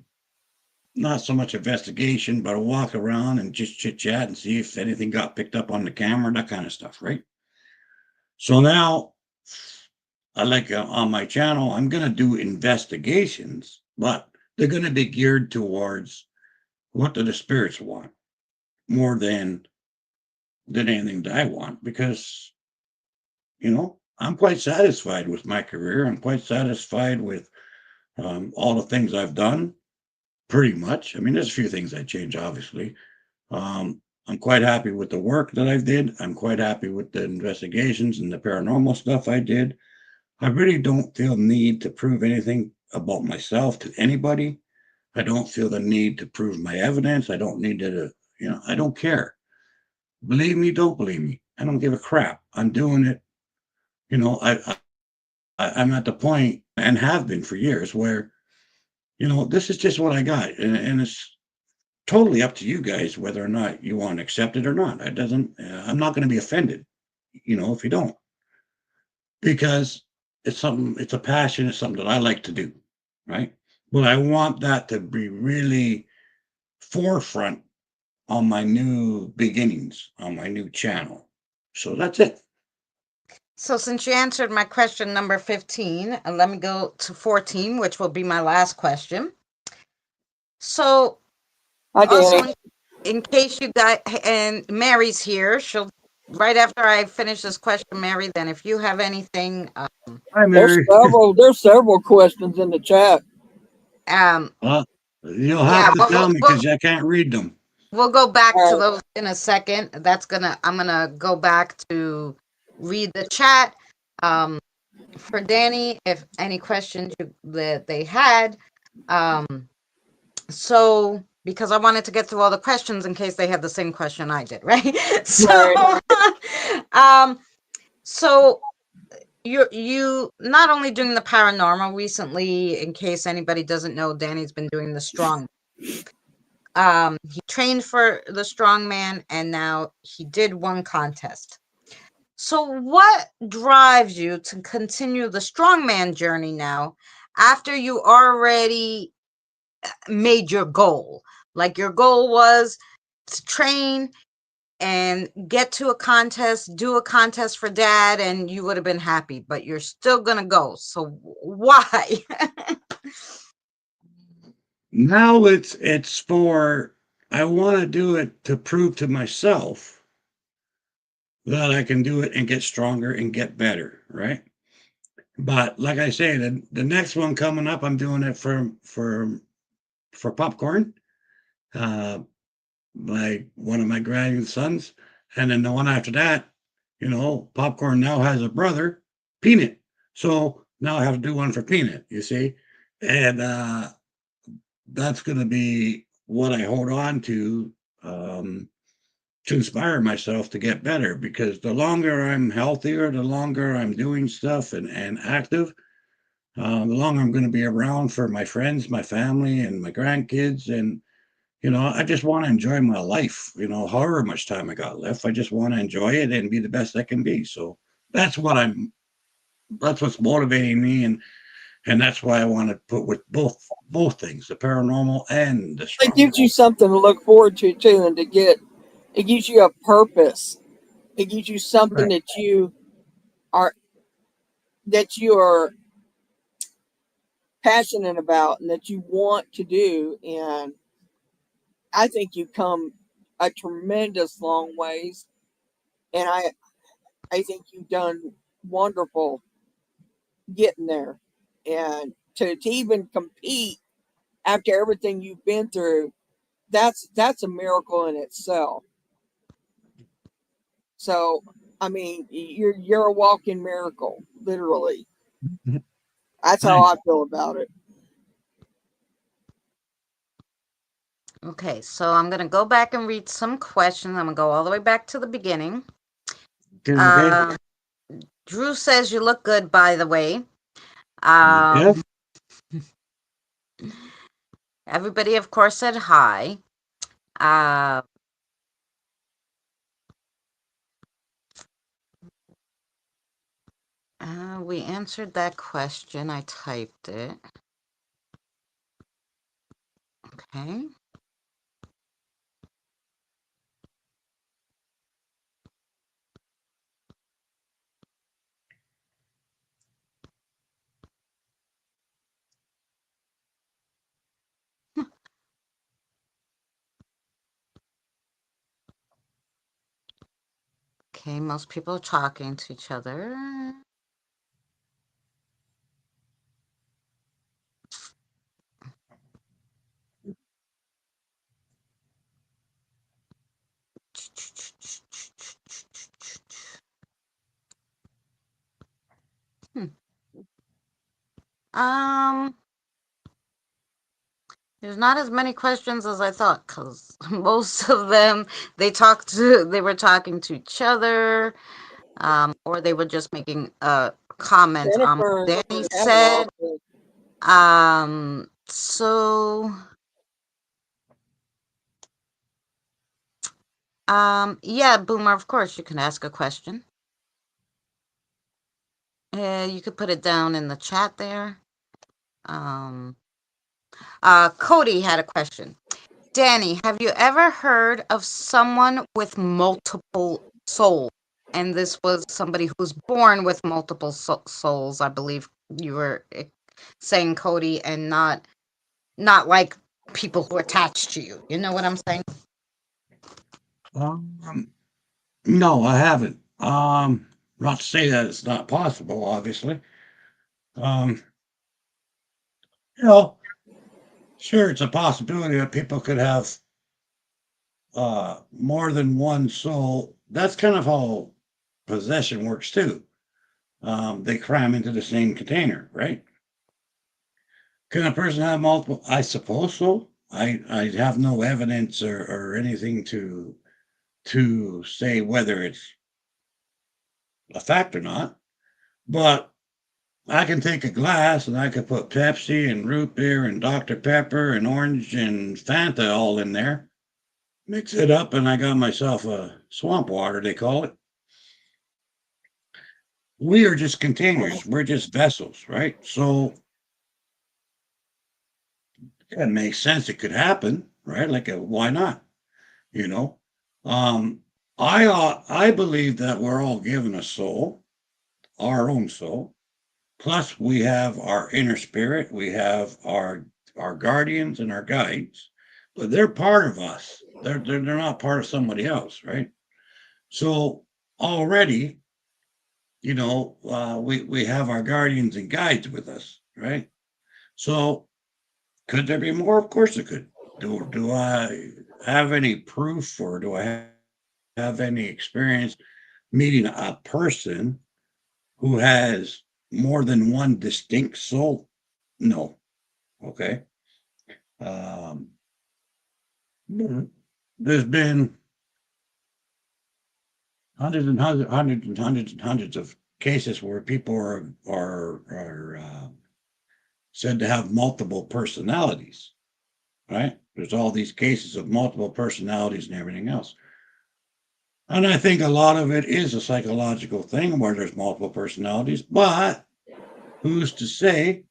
not so much investigation, but a walk around and just chit chat and see if anything got picked up on the camera, that kind of stuff, right? So now I like on my channel, I'm going to do investigations, but they're going to be geared towards what do the spirits want more than anything that I want because I'm quite satisfied with my career. I'm quite satisfied with all the things I've done. pretty much. I mean, there's a few things I change, obviously. I'm quite happy with the work that I did. I'm quite happy with the investigations and the paranormal stuff I did. I really don't feel need to prove anything about myself to anybody. I don't feel the need to prove my evidence. I don't need to, I don't care. Believe me, don't believe me. I don't give a crap. I'm doing it. I'm at the point and have been for years where, this is just what I got. And it's totally up to you guys whether or not you want to accept it or not. It doesn't, I'm not going to be offended, if you don't, because it's a passion, it's something that I like to do, right? But I want that to be really forefront on my new beginnings, on my new channel. So that's it. So, since you answered my question number 15, let me go to 14, which will be my last question. So, Hi, also, Danny. in case you got, and Mary's here, she'll, right after I finish this question, Mary, then if you have anything, Hi, There's Mary. several. There's several questions in the chat. um, Well, you'll have yeah, to but tell me because I can't read them. we'll go back to All right. those in a second. I'm gonna go back to read the chat. Um, for Danny, if any questions that they had, um, so because I wanted to get through all the questions in case they had the same question I did, right? Right. Um, so you not only doing the paranormal recently, in case anybody doesn't know, Danny's been doing the strong. He trained for the strongman, and now he did one contest. So, what drives you to continue the strongman journey now after you already made your goal? Like your goal was to train and get to a contest, do a contest for dad, and you would have been happy, but you're still going to go. So, why? Now it's for I want to do it to prove to myself that I can do it and get stronger and get better, right? But like I say, the next one coming up, I'm doing it for popcorn. Uh, my one of my grandsons, and then the one after that, popcorn now has a brother, Peanut. So now I have to do one for Peanut. You see, and that's going to be what I hold on um, to inspire myself to get better. Because the longer I'm healthier, the longer I'm doing stuff and active, the longer I'm going to be around for my friends, my family, and my grandkids. And, I just want to enjoy my life, however much time I got left. I just want to enjoy it and be the best I can be. So that's what that's what's motivating me. And that's why I want to put with both things, the paranormal and the It strong. gives you something to look forward to too, and to get. It gives you a purpose. It gives you something Right. are that you are passionate about and that you want to do. And I think you've come a tremendous long ways. And I think you've done wonderful getting there. And to even compete after everything you've been through, that's a miracle in itself. So I mean, you're a walking miracle, literally. That's how Thanks. I feel about it. Okay, so I'm going to go back and read some questions. I'm going to go all the way back to the beginning. Okay. Um, Drew says you look good, by the way. Yeah. Um, everybody, of course, said hi. Uh, we answered that question. I typed it. Okay. Okay, most people are talking to each other. Hmm. Um, there's not as many questions as I thought because most of them they were talking to each other, or they were just making comments on Jennifer what Danny have a lot said. of So yeah, Boomer, of course you can ask a question. You could put it down in the chat there. Um, Cody had a question. Danny, have you ever heard of someone with multiple souls? And this was somebody who was born with multiple souls, I believe you were saying, Cody, and not like people who are attached to you. You know what I'm saying? Um, no, I haven't. Not to say that it's not possible, obviously. Um, you know, sure, it's a possibility that people could have more than one soul. That's kind of how possession works too. They cram into the same container, right? Can a person have multiple? I suppose so. I have no evidence or anything to say whether it's a fact or not. But I can take a glass and I could put Pepsi and root beer and Dr. Pepper and orange and Fanta all in there. Mix it up and I got myself a swamp water, they call it. We are just containers. We're just vessels, right? So it makes sense. It could happen, right? Like, why not? You know, um, I believe that we're all given a soul, our own soul. Plus, we have our inner spirit. We have our guardians and our guides, but they're part of us. They're not part of somebody else, right? So already, we have our guardians and guides with us, right? So could there be more? Of course it could. Do I have any proof or do I have any experience meeting a person who has more than one distinct soul? No. Okay. Um, there's been hundreds of cases where people are said to have multiple personalities, right? There's all these cases of multiple personalities and everything else. And I think a lot of it is a psychological thing where there's multiple personalities, but who's to say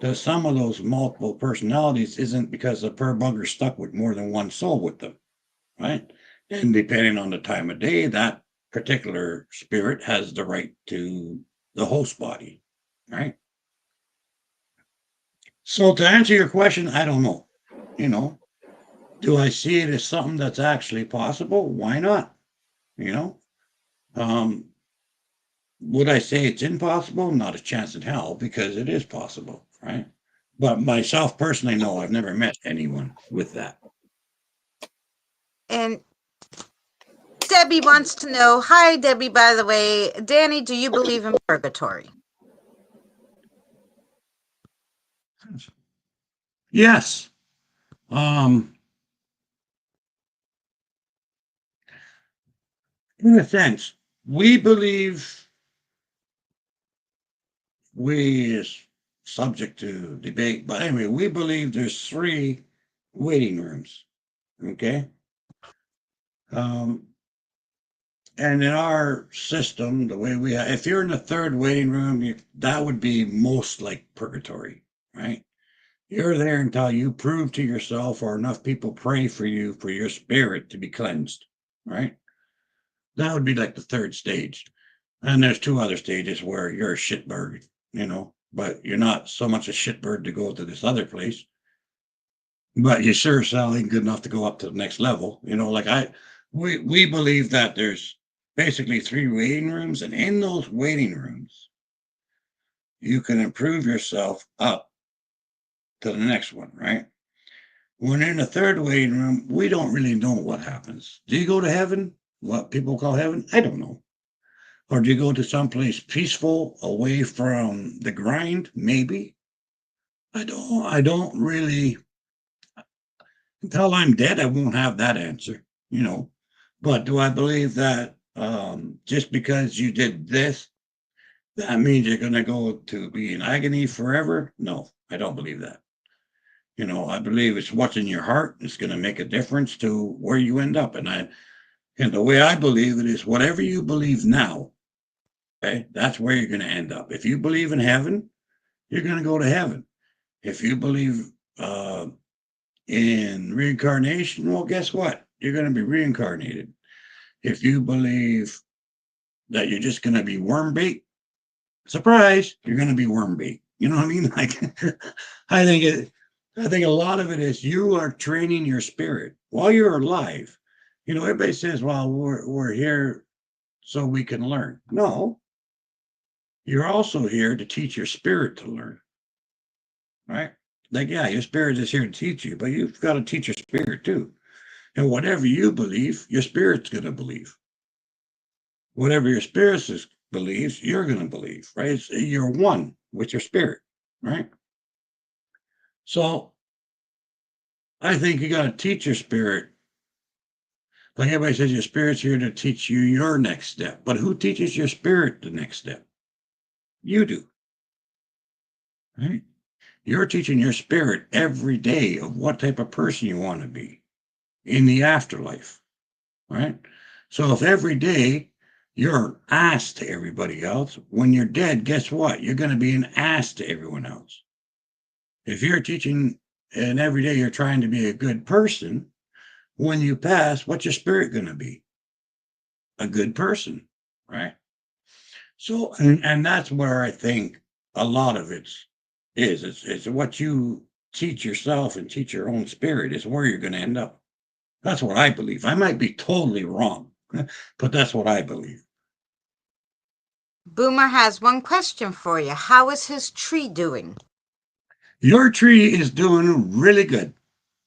that some of those multiple personalities isn't because the per bugger stuck with more than one soul with them, right? And depending on the time of day, that particular spirit has the right to the host body, right? So to answer your question, I don't know. You know, do I see it as something that's actually possible? Why not? You know, um, would I say it's impossible? Not a chance in hell, because it is possible, right? But myself personally, no, I've never met anyone with that. And Debbie wants to know, hi, Debbie, by the way. Danny, do you believe in purgatory? Yes. Um, in a sense, we believe we is subject to debate, but anyway, we believe there's three waiting rooms. Okay. Um, and in our system, the way we have, if you're in the third waiting room, that would be most like purgatory, right? You're there until you prove to yourself or enough people pray for you for your spirit to be cleansed, right? That would be like the third stage. And there's two other stages where you're a shitbird, but you're not so much a shitbird to go to this other place, but you sure selling good enough to go up to the next level. We believe that there's basically three waiting rooms, and in those waiting rooms, you can improve yourself up to the next one, right? When in the third waiting room, we don't really know what happens. Do you go to heaven? What people call heaven? I don't know. Or do you go to someplace peaceful, away from the grind? Maybe. I don't really, until I'm dead, I won't have that answer. But do I believe that just because you did this, that means you're going to go to be in agony forever? No, I don't believe that. I believe it's what's in your heart. It's going to make a difference to where you end up. And the way I believe it is whatever you believe now, okay, that's where you're going to end up. If you believe in heaven, you're going to go to heaven. If you believe in reincarnation, well, guess what? You're going to be reincarnated. If you believe that you're just going to be worm bait, surprise, you're going to be worm bait. You know what I mean? Like, I think it, I think a lot of it is you are training your spirit while you're alive. Everybody says, "Well, we're here so we can learn." No, you're also here to teach your spirit to learn, right? Like, yeah, your spirit is here to teach you, but you've got to teach your spirit too. And whatever you believe, your spirit's going to believe. Whatever your spirit believes, you're going to believe, right? You're one with your spirit, right? So I think you got to teach your spirit. Like everybody says, your spirit's here to teach you your next step. But who teaches your spirit the next step? You do, right? You're teaching your spirit every day of what type of person you want to be in the afterlife, right? So if every day you're an ass to everybody else, when you're dead, guess what? You're going to be an ass to everyone else. If you're teaching and every day you're trying to be a good person, when you pass, what's your spirit going to be? A good person, right? So, and that's where I think a lot of it's what you teach yourself and teach your own spirit is where you're going to end up. That's what I believe. I might be totally wrong, but that's what I believe. Boomer has one question for you. How is his tree doing? Your tree is doing really good.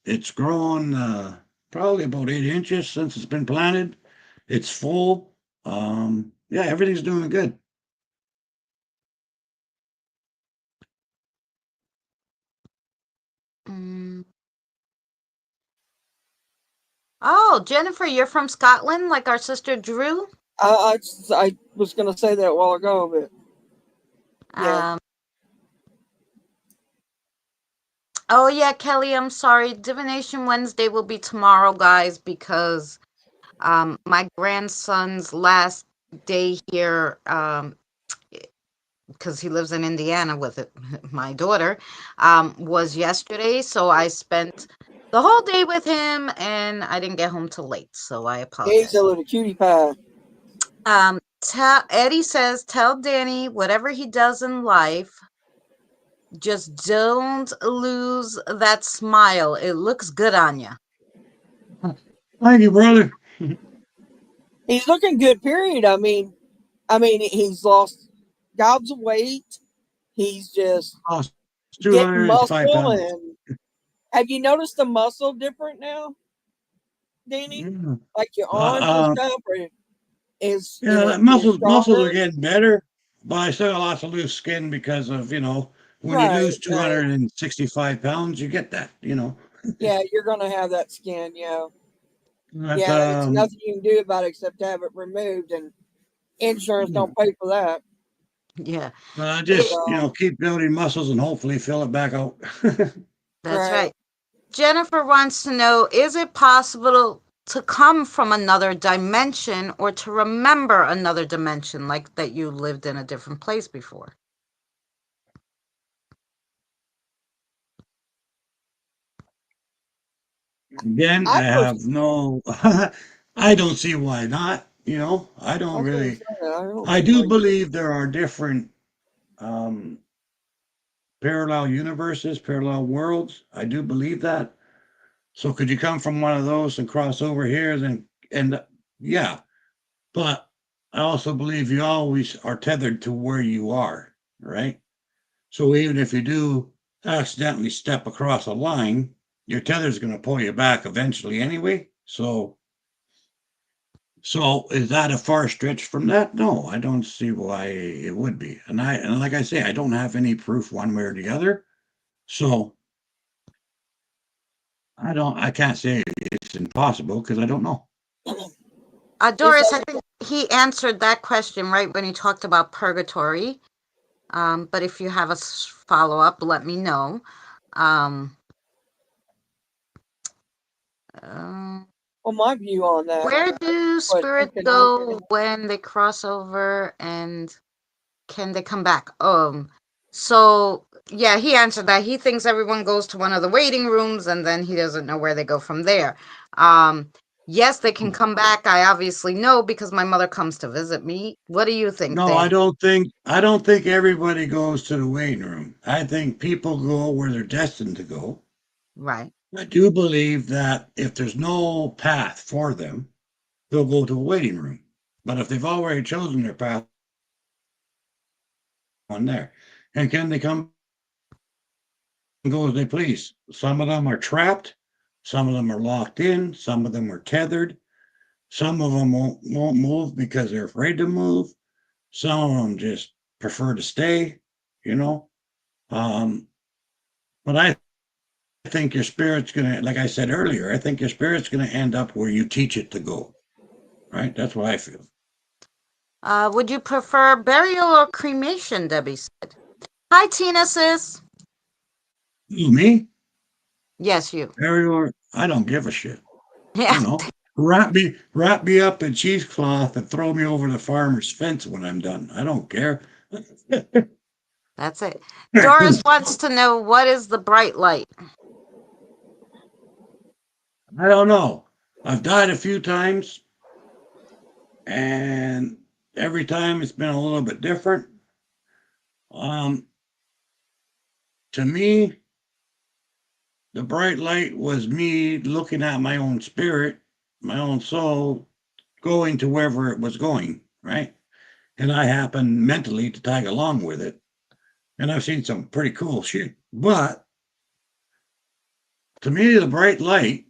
It's grown probably about 8 inches since it's been planted. It's full. Yeah, everything's doing good. Mm. Oh, Jennifer, you're from Scotland, like our sister Drew? I was going to say that a while ago, but yeah. Um, oh, yeah, Kelly, I'm sorry. Divination Wednesday will be tomorrow, guys, because my grandson's last day here, because he lives in Indiana with it, my daughter, was yesterday. So I spent the whole day with him and I didn't get home till late. So I He's apologize. a little cutie pie. Eddie says, tell Danny whatever he does in life, just don't lose that smile. It looks good on you. Thank you, brother. He's looking good, period. I mean, he's lost gobs of weight. He's just Lost getting 205 muscle. pounds. And have you noticed the muscle different now, Danny? Yeah. Like your arms and Uh, stuff, or is yeah, being muscles are stronger? getting better, but I still got lots of loose skin because of, when you Right, lose right. 265 pounds, you get that. Yeah, you're gonna have that skin. Yeah, But yeah. It's nothing you can do about it except to have it removed, and insurance yeah. don't pay for that. Yeah, But I it, just, So, keep building muscles and hopefully fill it back out. that's right. right. Jennifer wants to know, is it possible to come from another dimension or to remember another dimension, like that you lived in a different place before? Again, I I have personally, no, I don't see why not. I I don't was gonna really, say, I don't I see do why. believe there are different um, parallel universes, parallel worlds. I do believe that. So could you come from one of those and cross over here? And yeah, but I also believe you always are tethered to where you are, right? So even if you do accidentally step across a line, your tether is going to pull you back eventually anyway. So So is that a far stretch from that? No, I don't see why it would be. And like I say, I don't have any proof one way or the other. So I can't say it's impossible because I don't know. Is Doris, I think he answered that question right when he talked about purgatory. But if you have a follow up, let me know. Um, uh, well, my view on that, where do but you spirits can, go when they cross over, and can they come back? So yeah, he answered that. He thinks everyone goes to one of the waiting rooms, and then he doesn't know where they go from there. Yes, they can come back. I obviously know because my mother comes to visit me. What do you think, No, Dan? I don't think everybody goes to the waiting room. I think people go where they're destined to go. Right. I do believe that if there's no path for them, they'll go to a waiting room. But if they've already chosen their path on there, and can they come and go as they please? Some of them are trapped, some of them are locked in, some of them are tethered, some of them won't move because they're afraid to move. Some of them just prefer to stay, you know. Um, but I think your spirit's gonna, like I said earlier, I think your spirit's gonna end up where you teach it to go. Right? That's what I feel. Would you prefer burial or cremation? Debbie said. Hi, Tina, sis. You, me? Yes, you. Everywhere. I don't give a shit. Yeah, You know, wrap me up in cheesecloth and throw me over the farmer's fence when I'm done. I don't care. that's it. Doris wants to know what is the bright light. I don't know. I've died a few times, and every time it's been a little bit different. Um, to me, the bright light was me looking at my own spirit, my own soul, going to wherever it was going, right? And I happened mentally to tag along with it. And I've seen some pretty cool shit. But to me, the bright light,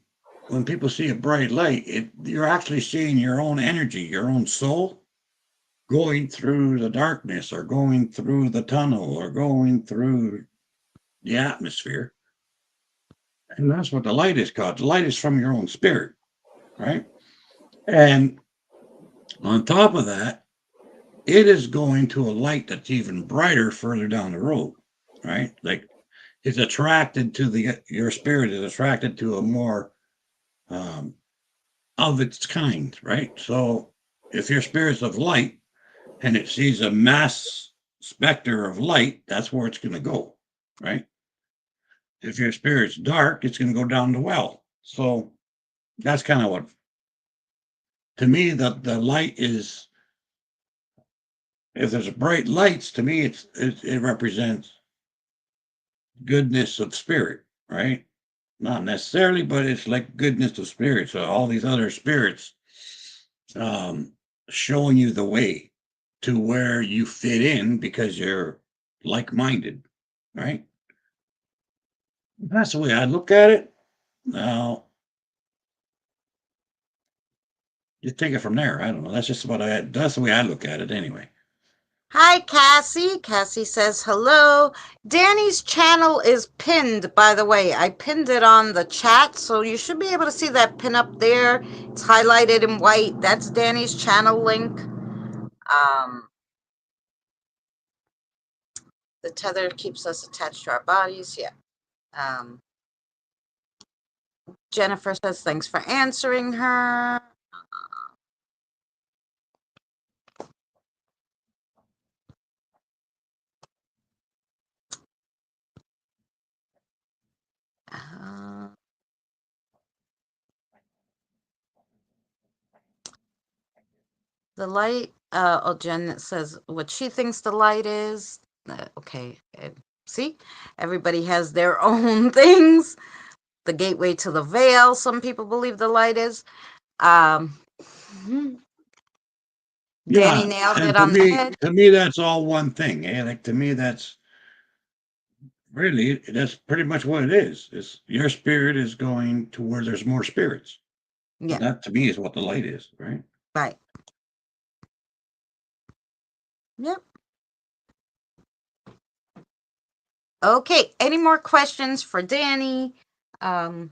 when people see a bright light, you're actually seeing your own energy, your own soul going through the darkness or going through the tunnel or going through the atmosphere. And that's what the light is called. The light is from your own spirit, right? And on top of that, it is going to a light that's even brighter further down the road, right? Like it's attracted to your spirit is attracted to a more um, of its kind, right? So if your spirit's of light and it sees a mass specter of light, that's where it's going to go, right? If your spirit's dark, it's going to go down the well. So that's kind of what, to me, the light is, if there's bright lights, to me, it represents goodness of spirit, right? Not necessarily, but it's like goodness of spirit. So all these other spirits um, showing you the way to where you fit in because you're like-minded, right? That's the way I look at it. Now, you take it from there. I don't know. That's just what that's the way I look at it anyway. Hi, Cassie. Cassie says hello. Danny's channel is pinned, by the way. I pinned it on the chat, so you should be able to see that pin up there. It's highlighted in white. That's Danny's channel link. Um, the tether keeps us attached to our bodies. Yeah. Um, Jennifer says thanks for answering her. Uh, the light. Jen says what she thinks the light is. Okay. See, everybody has their own things. The gateway to the veil, some people believe the light is. Um, Danny Yeah, nailed and it on the head. to me, that's all one thing. Eh? Like to me, that's pretty much what it is. Is your spirit is going to where there's more spirits, and Yeah. that to me is what the light is, right? Right. Yep. Okay. Any more questions for Danny? Um,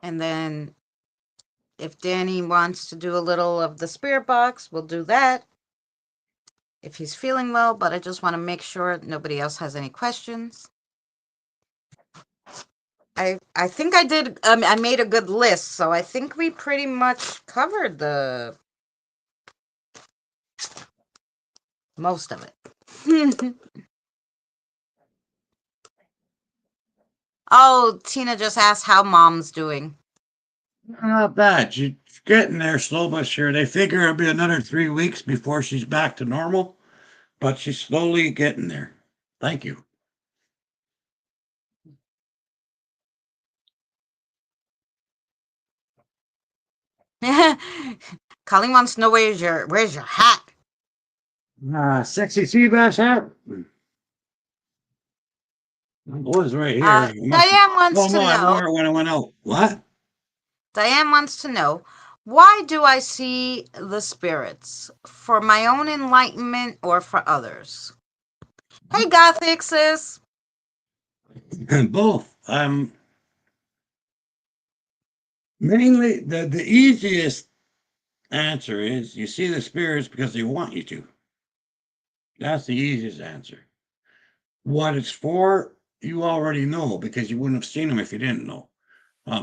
and then if Danny wants to do a little of the spirit box, we'll do that if he's feeling well, but I just want to make sure nobody else has any questions. I think I did I made a good list, so I think we pretty much covered the most of it. Oh, Tina just asked how mom's doing. Not bad. She's getting there slow but sure. They figure it'll be another 3 weeks before she's back to normal, but she's slowly getting there. Thank you. Colleen wants to know where's your hat? Sexy C.B.A.S hat. It was right here. It must have. Diane wants Oh to no, I know. wore it when I went out. What? Diane wants to know, why do I see the spirits? For my own enlightenment or for others? Hey, Gothic sis. Both. Mainly the easiest answer is you see the spirits because they want you to. That's the easiest answer. What it's for, you already know because you wouldn't have seen them if you didn't know.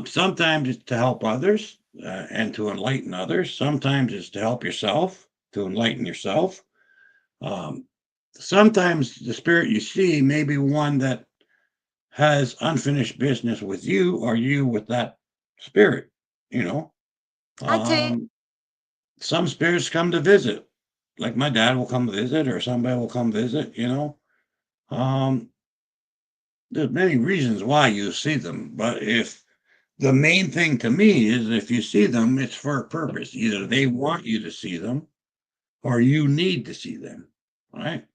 Sometimes it's to help others and to enlighten others. Sometimes it's to help yourself, to enlighten yourself. Um, Sometimes the spirit you see may be one that has unfinished business with you or you with that spirit, you know. Hi, T. Um, some spirits come to visit, like my dad will come visit or somebody will come visit, you know. Um, there's many reasons why you see them, but if the main thing to me is if you see them, it's for a purpose. Either they want you to see them or you need to see them, right?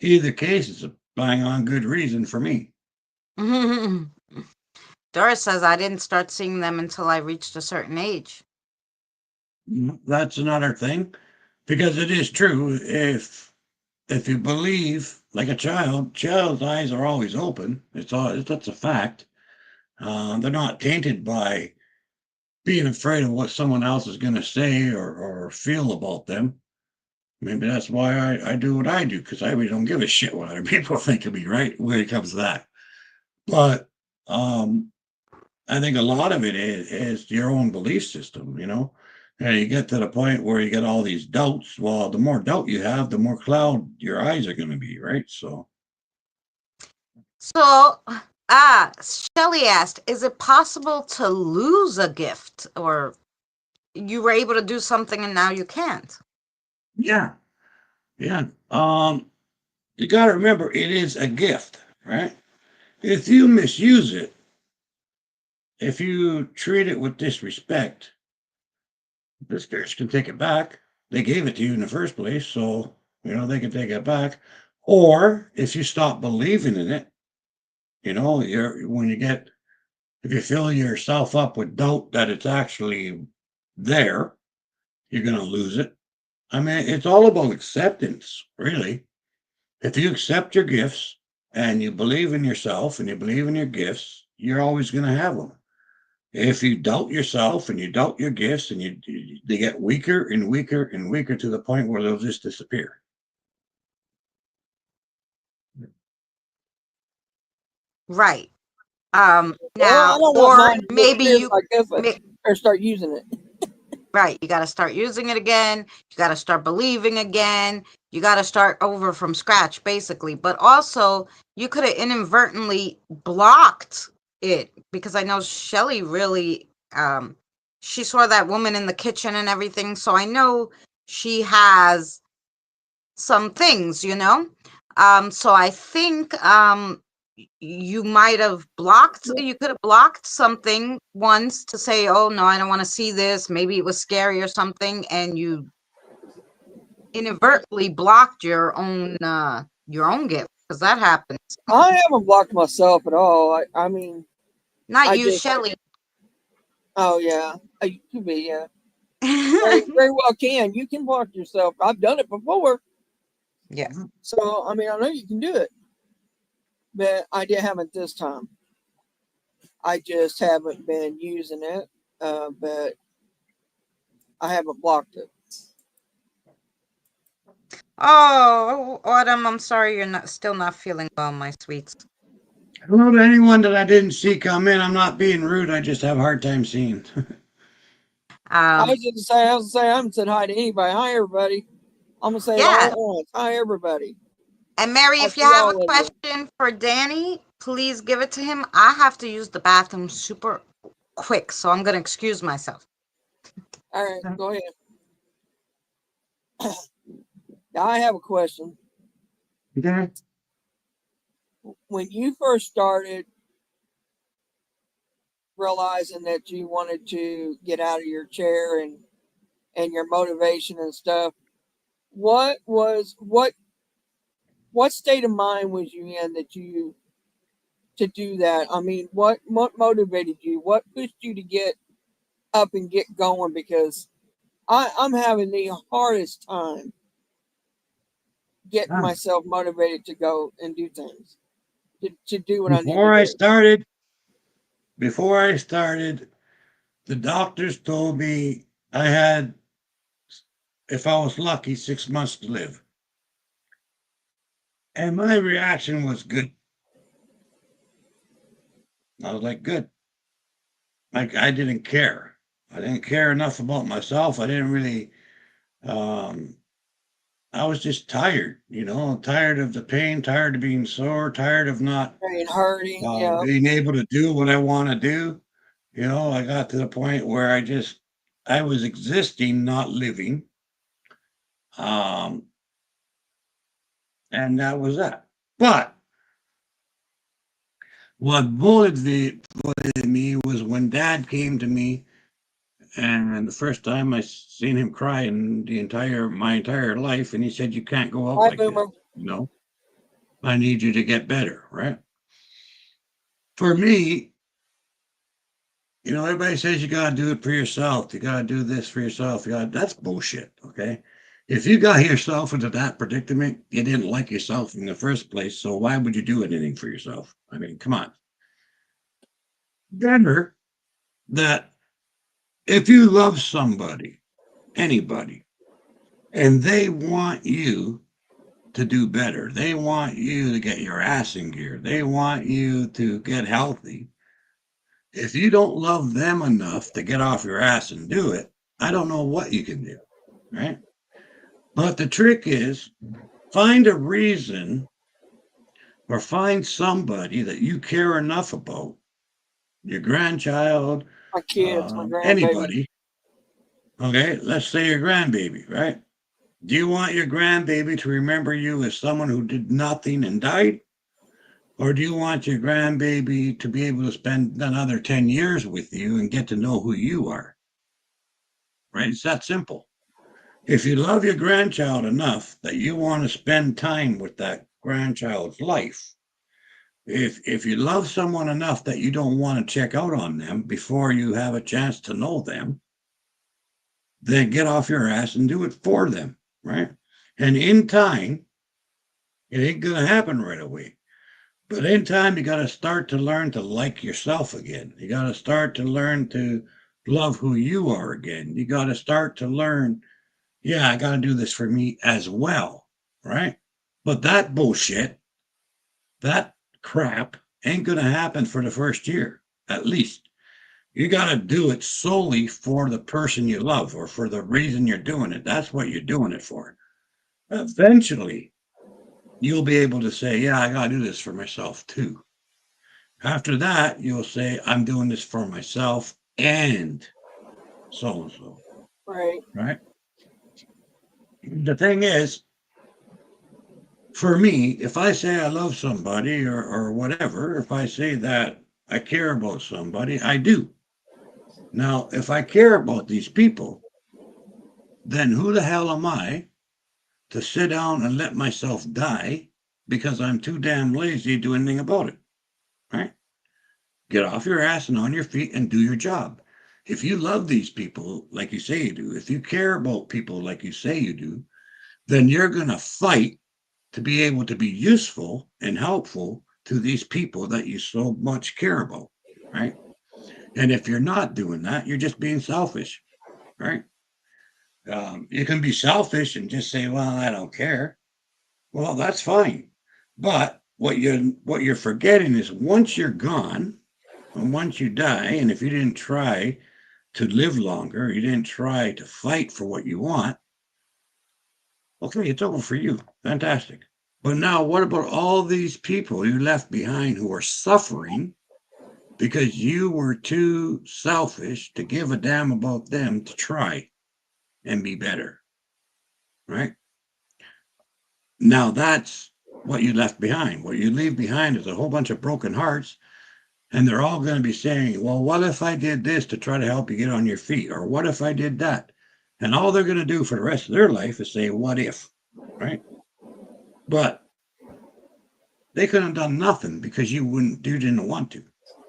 Either case, it's a bang on good reason for me. Doris says I didn't start seeing them until I reached a certain age. That's another thing because it is true. If you believe like a child's eyes are always open. That's a fact. They're not tainted by being afraid of what someone else is going to say or feel about them. Maybe that's why I do what I do because I really don't give a shit what other people think of me, right? When it comes to that. But um, I think a lot of it is your own belief system, you know. And you get to the point where you get all these doubts. Well, the more doubt you have, the more cloud your eyes are going to be, right? So, So, Shelly asked, is it possible to lose a gift or you were able to do something and now you can't? yeah, yeah. You got to remember, it is a gift, right? If you misuse it, if you treat it with disrespect, the spirits can take it back. They gave it to you in the first place, so you know they can take it back. Or if you stop believing in it, you know, you're when you get if you fill yourself up with doubt that it's actually there, you're gonna lose it. I mean, it's all about acceptance, really. If you accept your gifts and you believe in yourself and you believe in your gifts, you're always gonna have them. If you doubt yourself and you doubt your gifts and they get weaker and weaker and weaker to the point where they'll just disappear. Right. Well, I Now, don't want or mine to maybe disappear you, so I guess or start using it. right, you got to start using it again. You got to start believing again. You got to start over from scratch, basically. But also, you could have inadvertently blocked it because I know Shelly really, she saw that woman in the kitchen and everything. So I know she has some things, you know? So I think you might have blocked, you could have blocked something once to say, oh no, I don't want to see this. Maybe it was scary or something, and you inadvertently blocked your own gift because that happens. I haven't blocked myself at all. I mean, Not I you, just Shelly. Oh yeah, you could be. Yeah, very very well can. You can block yourself. I've done it before, Yeah. so I mean I know you can do it, but I didn't have it this time. I just haven't been using it, but I haven't blocked it. Oh, Autumn, I'm sorry you're not still not feeling well, my sweets. Hello to anyone that I didn't see come in. I'm not being rude. I just have a hard time seeing. I Um, was just saying, I was gonna say I haven't said hi to anybody. Hi everybody. I'm gonna say it all yeah. at once. Hi everybody. And Mary, I if you see have a all of you. question for Danny, please give it to him. I have to use the bathroom super quick, so I'm gonna excuse myself. All right, go ahead. Now I have a question. Okay. When you first started realizing that you wanted to get out of your chair and your motivation and stuff, what was what state of mind was you in that you to do that? I mean, what motivated you? What pushed you to get up and get going? Because I'm having the hardest time getting Ah, myself motivated to go and do things, to do what I need to Before I do. started, before I started, the doctors told me I had, if I was lucky, 6 months to live. And my reaction was good. I was like, good. Like I didn't care. I didn't care enough about myself. I didn't really um I was just tired, tired of the pain, tired of being sore, tired of not And hurting, yeah, being able to do what I want to do. I got to the point where I was existing, not living. Um, and that was that. But what motivated me was when Dad came to me, and the first time I seen him cry in my entire life, and he said, "You can't go out hi like this. boomer. You know, I need you to get better." Right? For me, everybody says you gotta do it for yourself. You gotta do this for yourself. That's bullshit. Okay. If you got yourself into that predicament, you didn't like yourself in the first place. So why would you do anything for yourself? I mean, come on. Remember that if you love somebody, anybody, and they want you to do better, they want you to get your ass in gear, they want you to get healthy. If you don't love them enough to get off your ass and do it, I don't know what you can do, right? But the trick is find a reason or find somebody that you care enough about, your grandchild, My kids, my grandbaby. anybody. Okay, let's say your grandbaby, right? Do you want your grandbaby to remember you as someone who did nothing and died? Or do you want your grandbaby to be able to spend another 10 years with you and get to know who you are? Right? It's that simple. If you love your grandchild enough that you want to spend time with that grandchild's life, if you love someone enough that you don't want to check out on them before you have a chance to know them, then get off your ass and do it for them, right? And in time, it ain't gonna happen right away. But in time, you got to start to learn to like yourself again. You got to start to learn to love who you are again. You got to start to learn, yeah, I got to do this for me as well, right? But that bullshit, that crap ain't going to happen for the first year, at least. You got to do it solely for the person you love or for the reason you're doing it. That's what you're doing it for. Eventually, you'll be able to say, yeah, I got to do this for myself too. After that, you'll say, I'm doing this for myself and so and so, Right. right? The thing is, for me, if I say I love somebody or whatever, if I say that I care about somebody, I do. Now, if I care about these people, then who the hell am I to sit down and let myself die because I'm too damn lazy to do anything about it, right? Get off your ass and on your feet and do your job. If you love these people like you say you do, if you care about people like you say you do, then you're going to fight to be able to be useful and helpful to these people that you so much care about, right? And if you're not doing that, you're just being selfish, right? You can be selfish and just say, "Well, I don't care." Well, that's fine. But what you're forgetting is once you're gone, and once you die, and if you didn't try to live longer, you didn't try to fight for what you want, okay, it's over for you. Fantastic. But now, what about all these people you left behind who are suffering because you were too selfish to give a damn about them to try and be better, right? Now, that's what you left behind. What you leave behind is a whole bunch of broken hearts, and they're all going to be saying, "Well, what if I did this to try to help you get on your feet? Or what if I did that?" And all they're going to do for the rest of their life is say, "What if?" Right? But they could have done nothing because you didn't want to,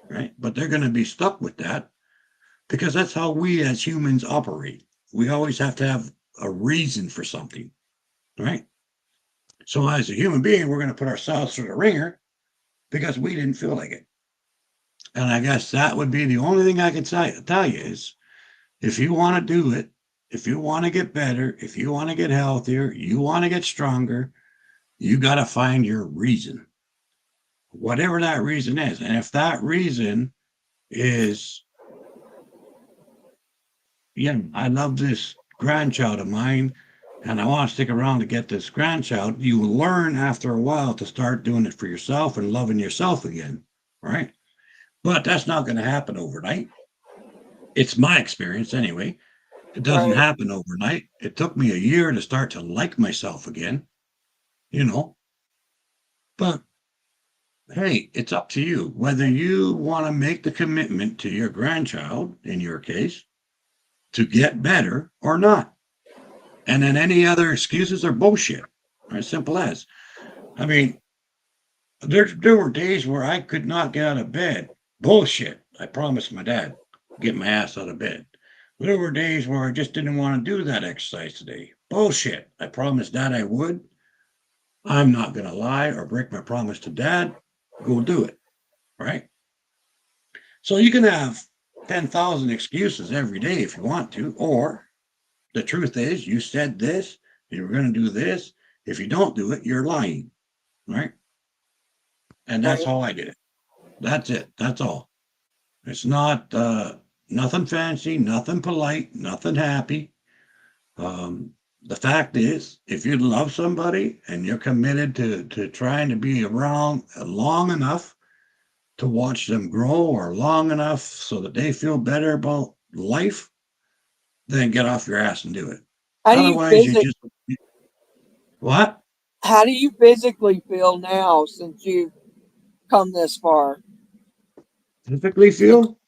right? But they're going to be stuck with that because that's how we as humans operate. We always have to have a reason for something, right? So as a human being, we're going to put ourselves through the ringer because we didn't feel like it. And I guess that would be the only thing I could tell you is if you want to do it, if you want to get better, if you want to get healthier, you want to get stronger, you got to find your reason, whatever that reason is. And if that reason is, yeah, I love this grandchild of mine and I want to stick around to get this grandchild, you will learn after a while to start doing it for yourself and loving yourself again, right? But that's not going to happen overnight. It's my experience anyway. It doesn't Right. happen overnight. It took me a year to start to like myself again, you know. But hey, it's up to you whether you want to make the commitment to your grandchild, in your case, to get better or not. And then any other excuses are bullshit. As simple as. I mean, there were days where I could not get out of bed. Bullshit. I promised my dad get my ass out of bed. There were days where I just didn't want to do that exercise today. Bullshit. I promised dad I would. I'm not going to lie or break my promise to dad. Go do it. Right. So you can have 10,000 excuses every day if you want to. Or the truth is, you said this, you were going to do this. If you don't do it, you're lying. Right. And that's Right. how I did it. That's it. That's all. It's not nothing fancy, nothing polite, nothing happy. The fact is, if you love somebody and you're committed to trying to be around long enough to watch them grow or long enough so that they feel better about life, then get off your ass and do it. How do you Otherwise, you physic just what? how do you physically feel now since you've come this far? Typically feel?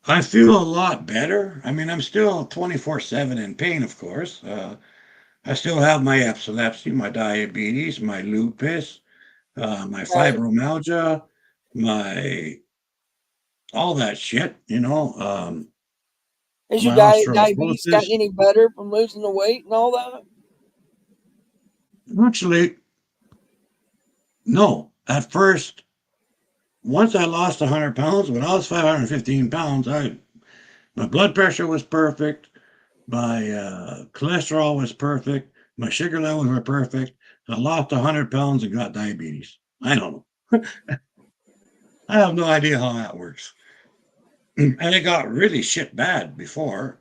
I feel a lot better. I mean, I'm still 24/7 in pain, of course. I still have my epilepsy, my diabetes, my lupus, my Right. fibromyalgia, my all that shit, Has your my diabetes gotten osteoporosis. any better from losing the weight and all that? Actually, no. At first, once I lost 100 pounds, when I was 515 pounds, my blood pressure was perfect, my cholesterol was perfect, my sugar levels were perfect. I lost 100 pounds and got diabetes. I don't know. I have no idea how that works. And it got really shit bad before.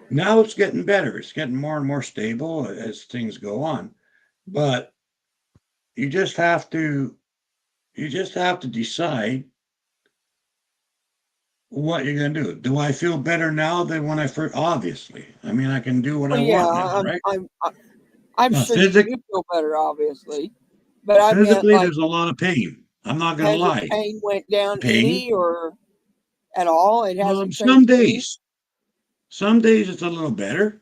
Now it's getting better. It's getting more and more stable as things go on. But you just have to you just have to decide what you're gonna do. Do I feel better now than when I first? Obviously, I mean I can do what Well, I yeah, want now, right? I'm Uh, sure you physic- do feel better, obviously. But I meant physically, like, there's a lot of pain. I'm not gonna has your lie. pain went down Pain. any or at all? It hasn't Some changed any. days, some days it's a little better.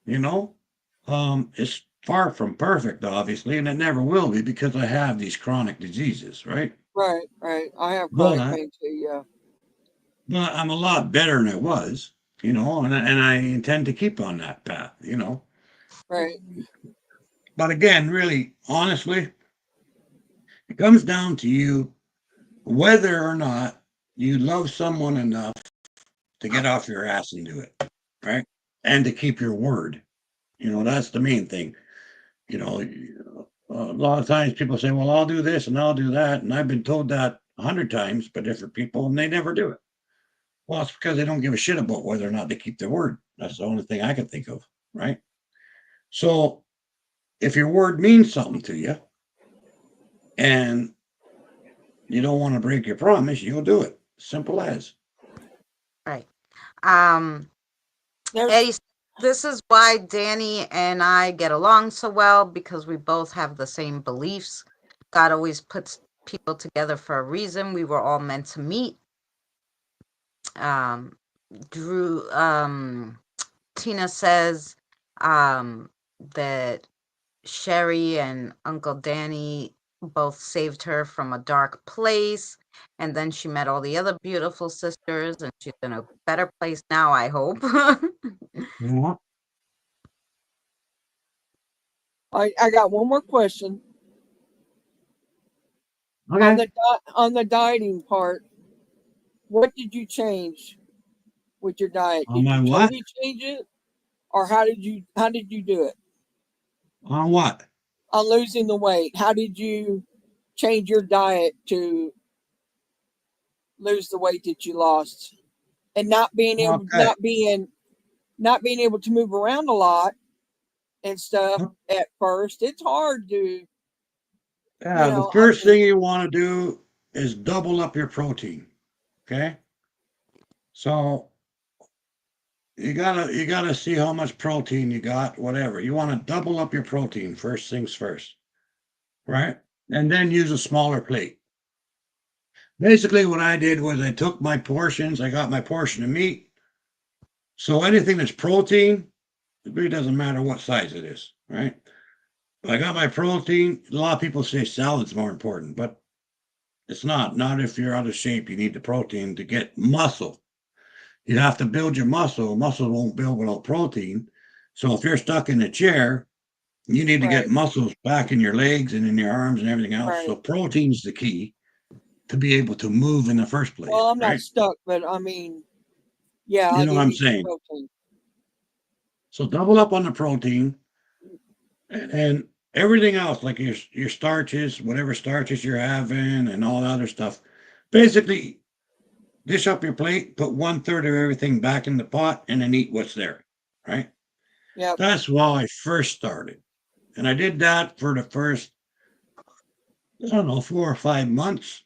You know, it's far from perfect, obviously, and it never will be because I have these chronic diseases, right? Right, right. I have chronic But pain too. Yeah. But I'm a lot better than I was, and I intend to keep on that path. Right. But again, really, honestly, it comes down to you whether or not you love someone enough to get off your ass and do it, right? And to keep your word. That's the main thing. A lot of times people say, well, I'll do this and I'll do that. And I've been told that 100 times by different people and they never do it. Well, it's because they don't give a shit about whether or not they keep their word. That's the only thing I can think of, right? So if your word means something to you and you don't want to break your promise, you'll do it. Simple as. Right. Um, There's Eddie, this is why Danny and I get along so well because we both have the same beliefs. God always puts people together for a reason. We were all meant to meet. Um, Drew, Tina says that Sherry and Uncle Danny both saved her from a dark place. And then she met all the other beautiful sisters, and she's in a better place now, I hope. You know what? I got one more question on Okay. the dieting part. What did you change with your diet? On Did my you what? totally change it, or how did you do it On what? on losing the weight? How did you change your diet to lose the weight that you lost, and Okay. not being able to move around a lot and stuff at first? It's hard to, Yeah, the I first mean, thing you want to do is double up your protein. Okay. So you gotta see how much protein you got, whatever. You want to double up your protein first things first, right? And then use a smaller plate. Basically, what I did was I took my portions, I got my portion of meat. So anything that's protein, it really doesn't matter what size it is, right? I got my protein. A lot of people say salad's more important, but it's not. Not if you're out of shape. You need the protein to get muscle. You have to build your muscle. Muscle won't build without protein. So if you're stuck in a chair, you need to get right, muscles back in your legs and in your arms and everything else. right. So protein's the key to be able to move in the first Well, place, I'm not right? stuck, but I mean, yeah, You I know what do I'm need some saying? protein. So double up on the protein and everything else, like your starches, whatever starches you're having, and all the other stuff. Basically, dish up your plate, put 1/3 of everything back in the pot, and then eat what's there, right? Yep. That's how I first started. And I did that for the first, I don't know, 4 or 5 months.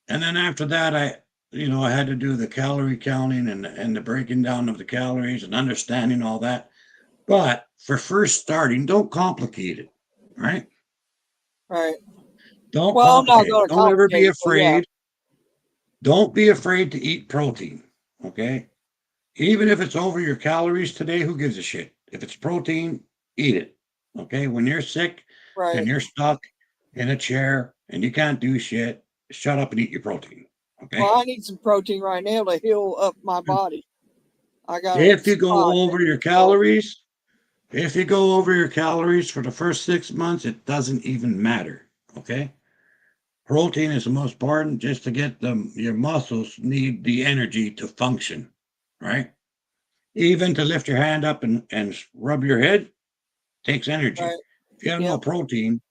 And then after that, I had to do the calorie counting and the breaking down of the calories and understanding all that. But for first starting, don't complicate it, right? Right. Don't Well, I'm not complicate it. going to Don't ever be complicate it, but yeah. afraid. Don't be afraid to eat protein, okay? Even if it's over your calories today, who gives a shit? If it's protein, eat it. Okay. When you're sick and Right. you're stuck in a chair and you can't do shit, shut up and eat your protein. Okay. Well, I need some protein right now to heal up my body. I got a If you go spot that over your needs healed. calories, if you go over your calories for the first 6 months, it doesn't even matter. Okay. Protein is the most important just to get them, your muscles need the energy to function, right? Even to lift your hand up and rub your head takes energy. Right. If you have no Yep. protein,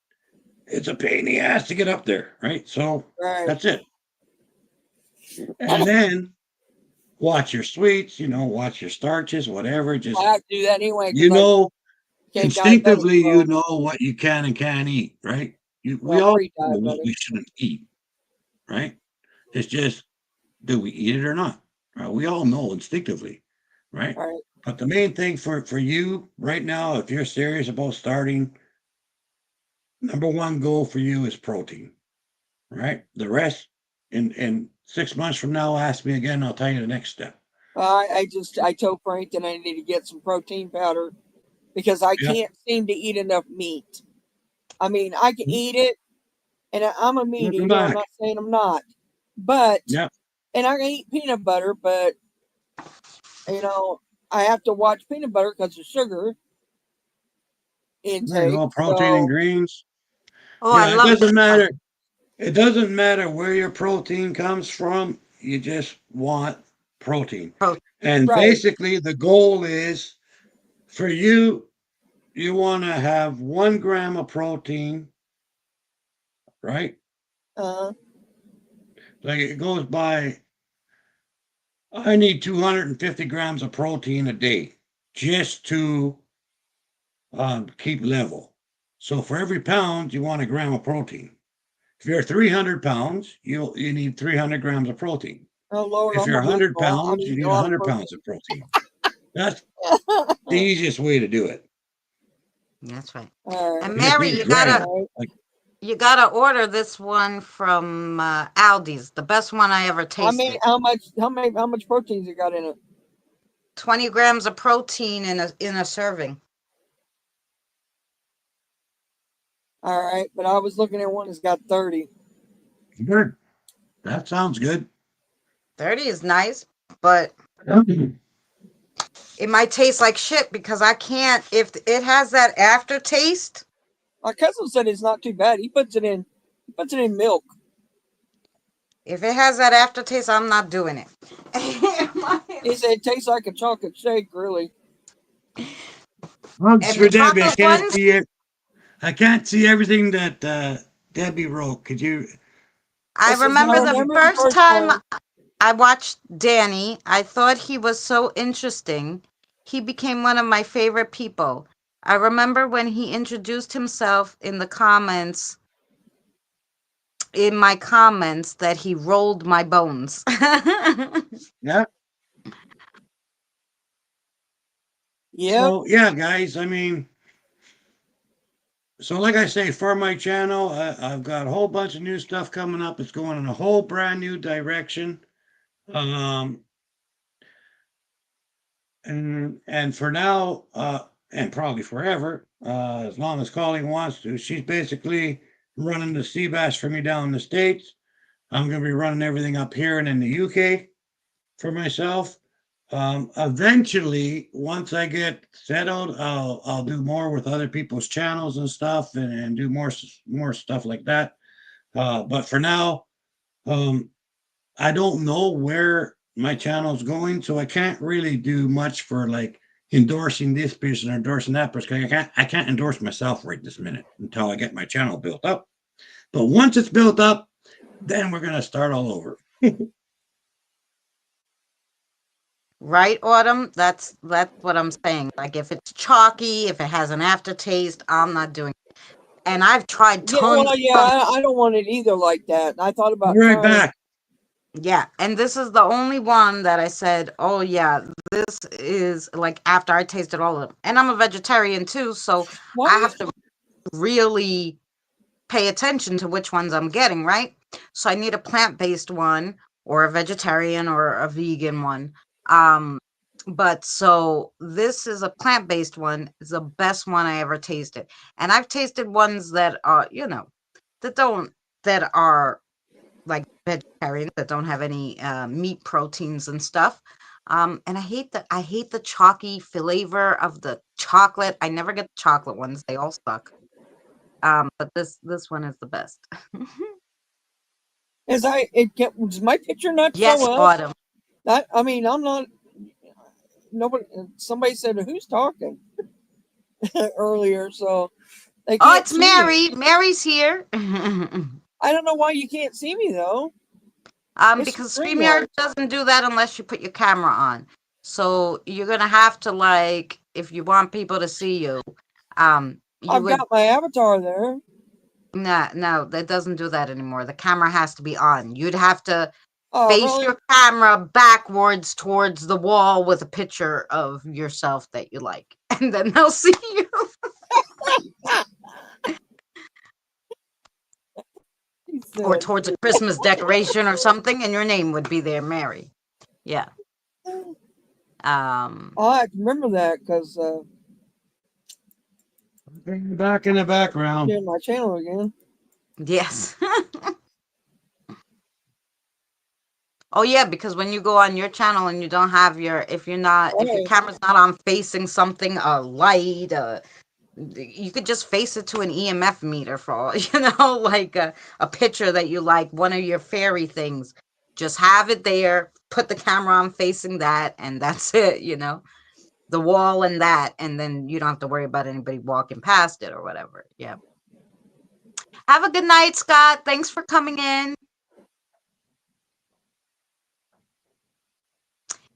it's a pain in the ass to get up there, right? So Right. that's it. And then watch your sweets, watch your starches, whatever. I Just, have to do that anyway because you I know, became diabetic. instinctively, you So, know what you can and can't eat, right? We well, all know what pre-diabetic. we shouldn't eat, right? It's just, do we eat it or not? Right? We all know instinctively, right? Right. But the main thing for you right now, if you're serious about starting, number one goal for you is protein. Right? The rest in 6 months from now, ask me again. I'll tell you the next step. I told Frank that I need to get some protein powder because I Yeah. can't seem to eat enough meat. I mean, I can eat it, and I'm a meat Welcome eater. I'm back. not saying I'm not, but Yeah. and I can eat peanut butter, but you know, I have to watch peanut butter because of sugar There you intake. go, protein and So, greens. Oh, I Yeah, it love doesn't peanut matter. It doesn't matter where your protein comes from. You just want protein. butter. And right. basically, the goal is for you, you want to have 1 gram of protein, right? Uh, Like it goes by, I need 250 grams of protein a day just to keep level. So for every pound, you want 1 gram of protein. If you're 300 pounds, you need 300 grams of protein. oh Lord, If I'm you're gonna lose. 100 I'm pounds, you eating need a lot of 100 protein. pounds of protein. That's the easiest way to do it. That's right. All right. And And it Mary, tastes great. All right. Like, you gotta order this one from Aldi's. The best one I ever I mean, tasted. how much proteins you got in it? 20 grams of protein in a serving. All right, but I was looking at one that's got 30. good. That sounds good. 30 is nice, but Mhm. it might taste like shit because I can't. If it has that aftertaste, My cousin said it's not too bad. He puts it in. He puts it in milk. if it has that aftertaste, I'm not doing it. He said it tastes like a chocolate shake. Really. Hugs And the for Debbie. I chocolate can't ones, see it. I can't see everything that Debbie wrote. Could you? I It says, remember "Now the remember the first first time one." I watched Danny, I thought he was so interesting. He became one of my favorite people. I remember when he introduced himself in my comments that he rolled my bones. Yeah. Yep. So yeah, guys. I mean, so like I say, for my channel, I've got a whole bunch of new stuff coming up. It's going in a whole brand new direction. Um, and for now, and probably forever, as long as Colleen wants to, she's basically running the C.B.A.S for me down in the States. I'm going to be running everything up here and in the UK for myself. Eventually, once I get settled, I'll do more with other people's channels and stuff, and do more stuff like that. But for now, um, I don't know where my channel is going, so I can't really do much for like endorsing this person or endorsing that person. I can't endorse myself right this minute until I get my channel built up. But once it's built up, then we're gonna start all over. Right, Autumn? That's what I'm saying. Like if it's chalky, if it has an aftertaste, I'm not doing it. And I've tried Yeah. tons Well, yeah. of I don't want it either like that. I thought Be about right trying. back. yeah, and this is the only one that I said, "Oh yeah, this is like after I tasted all of them." And I'm a vegetarian too, so Why? I have to really pay attention to which ones I'm getting, right? So I need a plant-based one or a vegetarian or a vegan one. Um, but so this is a plant-based one. It's the best one I ever tasted. And I've tasted ones that are, that don't that are like vegetarian that don't have any meat proteins and stuff. And I hate the chalky flavor of the chocolate. I never get the chocolate ones. They all suck. But this one is the best. Does my picture not Yes, show up? Autumn. I mean, I'm not. Nobody. Somebody said who's talking earlier, so they Oh, can't it's see me. Mary. Mary's here. I don't know why you can't see me though. It's Because StreamYard StreamYard. doesn't do that unless you put your camera on. So you're gonna have to like, if you want people to see you, you I've would. got my avatar there. Nah, no, that doesn't do that anymore. The camera has to be on. You'd have to Oh, face really? your camera backwards towards the wall with a picture of yourself that you like, and then they'll see you. He Or said. towards a Christmas decoration or something, and your name would be there, Mary. Yeah. Um. I have to remember that because Bring you back in the background. doing my channel again. Yes. Oh yeah, because when you go on your channel and you don't have if your Right. camera's not on facing something, a light, you could just face it to an EMF meter for all, like a picture that you like, one of your fairy things. Just have it there, put the camera on facing that, and that's it, the wall and that, and then you don't have to worry about anybody walking past it or whatever. Yeah. Have a good night, Scott. Thanks for coming in.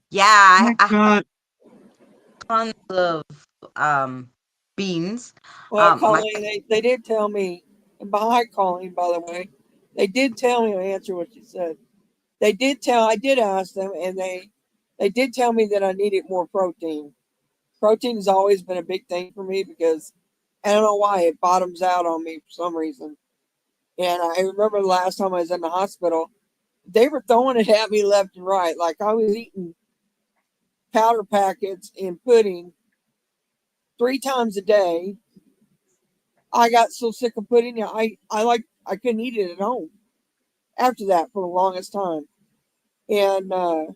Yeah, Thanks, I have God. tons of beans. Well, My Colleen, they did tell me, and hi, Colleen, by the way, they did tell me to answer what you said. I did ask them, and they did tell me that I needed more protein. Protein has always been a big thing for me because I don't know why it bottoms out on me for some reason. And I remember the last time I was in the hospital, they were throwing it at me left and right. Like I was eating powder packets and pudding 3 times a day. I got so sick of pudding, I couldn't eat it at home after that for the longest time. And I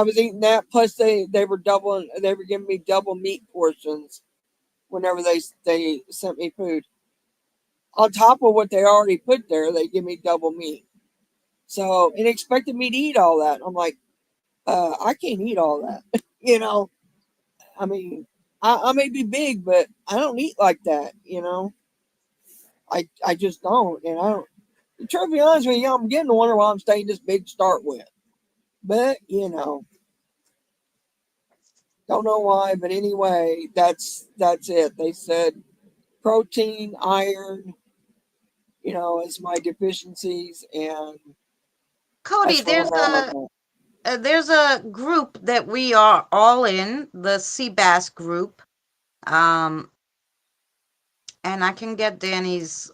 was eating that. Plus, they were giving me double meat portions whenever they sent me food. On top of what they already put there, they give me double meat. So, and expected me to eat all that. I'm like, I can't eat all that. I mean, I may be big, but I don't eat like that. I just don't. And I don't. To be honest with you, I'm getting to wonder why I'm staying this big to start with. But don't know why. But anyway, that's it. They said protein, iron, as my deficiencies, and Cody, that's where I'm at right now. there's a group that we are all in, the C.B.A.S group. Um, and I can get Danny's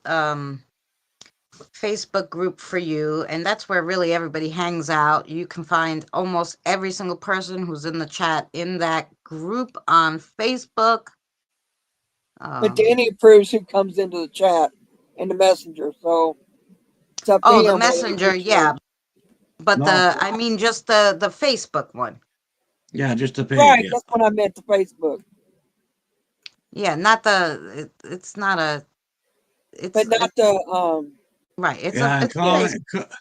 Facebook group for you, and that's where really everybody hangs out. You can find almost every single person who's in the chat in that group on Facebook. But Um, Danny approves who comes into the chat in the messenger, so it's up to oh, the him whether he messenger, puts you in. yeah, but No, I mean just the Facebook one. yeah, just the page. Right, Yeah. that's what I meant. The Facebook, Yeah, not it's not a, but it's not the right. Yeah, and It's a Facebook.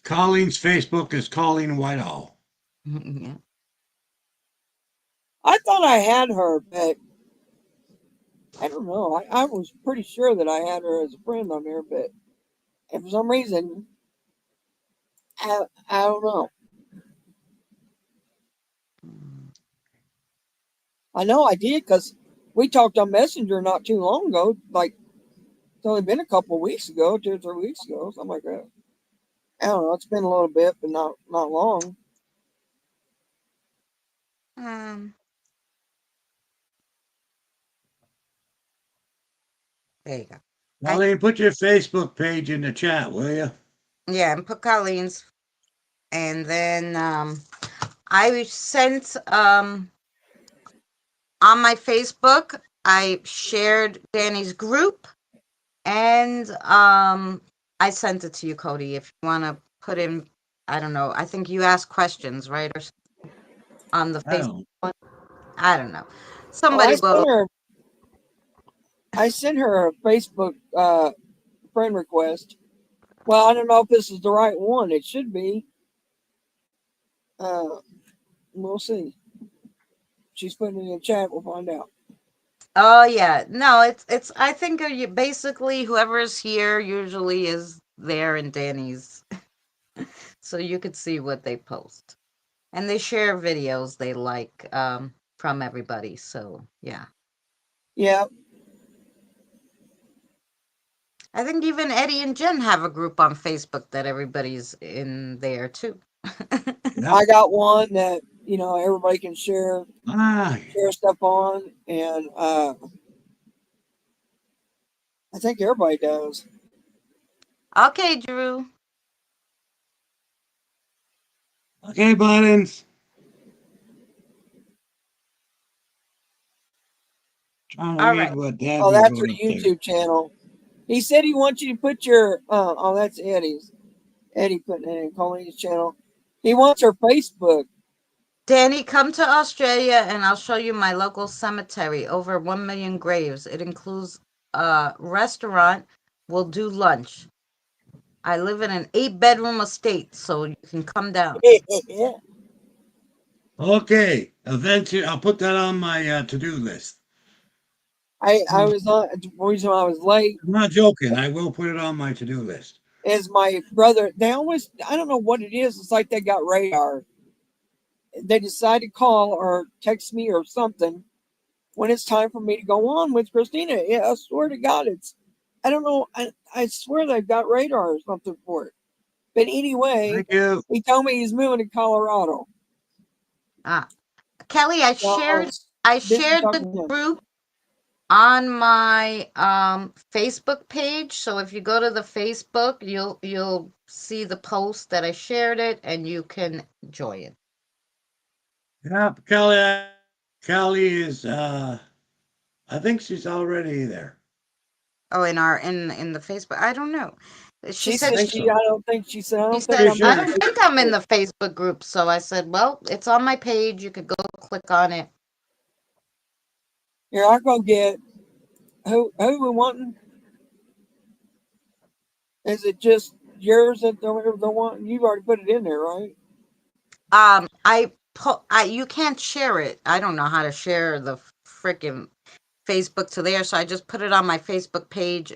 Colleen's Facebook is Colleen Whitehall. Yeah. I thought I had her, but I don't know. I was pretty sure that I had her as a friend on there, but and for some reason, I don't know. I know I did because we talked on Messenger not too long ago. Like it's only been a couple of weeks ago, 2 or 3 weeks ago, something like that. I don't know. It's been a little bit, but not long. Um, there you go. I Colleen, put your Facebook page in the chat, will you? Yeah, and put Colleen's, and then I sent on my Facebook. I shared Danny's group, and I sent it to you, Cody. If you want to put in, I don't know. I think you asked questions, right, or on the I Facebook don't. one. I don't know. Oh, Somebody will. I sent her a Facebook friend request. Well, I don't know if this is the right one. It should be. Uh, we'll see. She's putting it in chat. We'll find out. Oh yeah, no, it's. I think you basically whoever's here usually is there in Danny's, so you could see what they post. And they share videos they like from everybody. So yeah, Yeah, I think even Eddie and Jen have a group on Facebook that everybody's in there too. Yep. I got one that everybody can Ah, share stuff on, and I think everybody does. Okay, Drew. okay, buttons. Trying to All read right. what Oh, Dabby that's her wrote up there. YouTube channel. He said he wants you to put your. Oh, that's Eddie's. Eddie putting it in Colleen's channel. He wants her Facebook. Danny, come to Australia and I'll show you my local cemetery. Over 1 million graves. It includes a restaurant. We'll do lunch. I live in an 8-bedroom estate, so you can come down. Okay, eventually I'll put that on my to-do list. I was on the reason I was late I'm not joking. I will put it on my to-do list. is my brother. They always I don't know what it is. It's like they got radar. They decide to call or text me or something when it's time for me to go on with Christina. Yeah, I swear to God, it's I don't know. I swear they've got radar or something for it. But anyway, Thank you. he told me he's moving to Colorado. Ah, Kelly, So I was I busy shared the talking to him. group on my Facebook page. So if you go to the Facebook, you'll see the post that I shared it and you can join. Yeah, Kelly is I think she's already there. Oh, in the Facebook. I don't know. She She I said said think she. so. I don't think she said. I she don't think said Pretty I'm in I the sure. don't think Facebook I'm in group. the Facebook group. So I said, well, it's on my page. You could go click on it. Here I go get who we wanting. Is it just yours that they're wanting? You've already put it in there, right? I you can't share it. I don't know how to share the freaking Facebook to there, so I just put it on my Facebook page.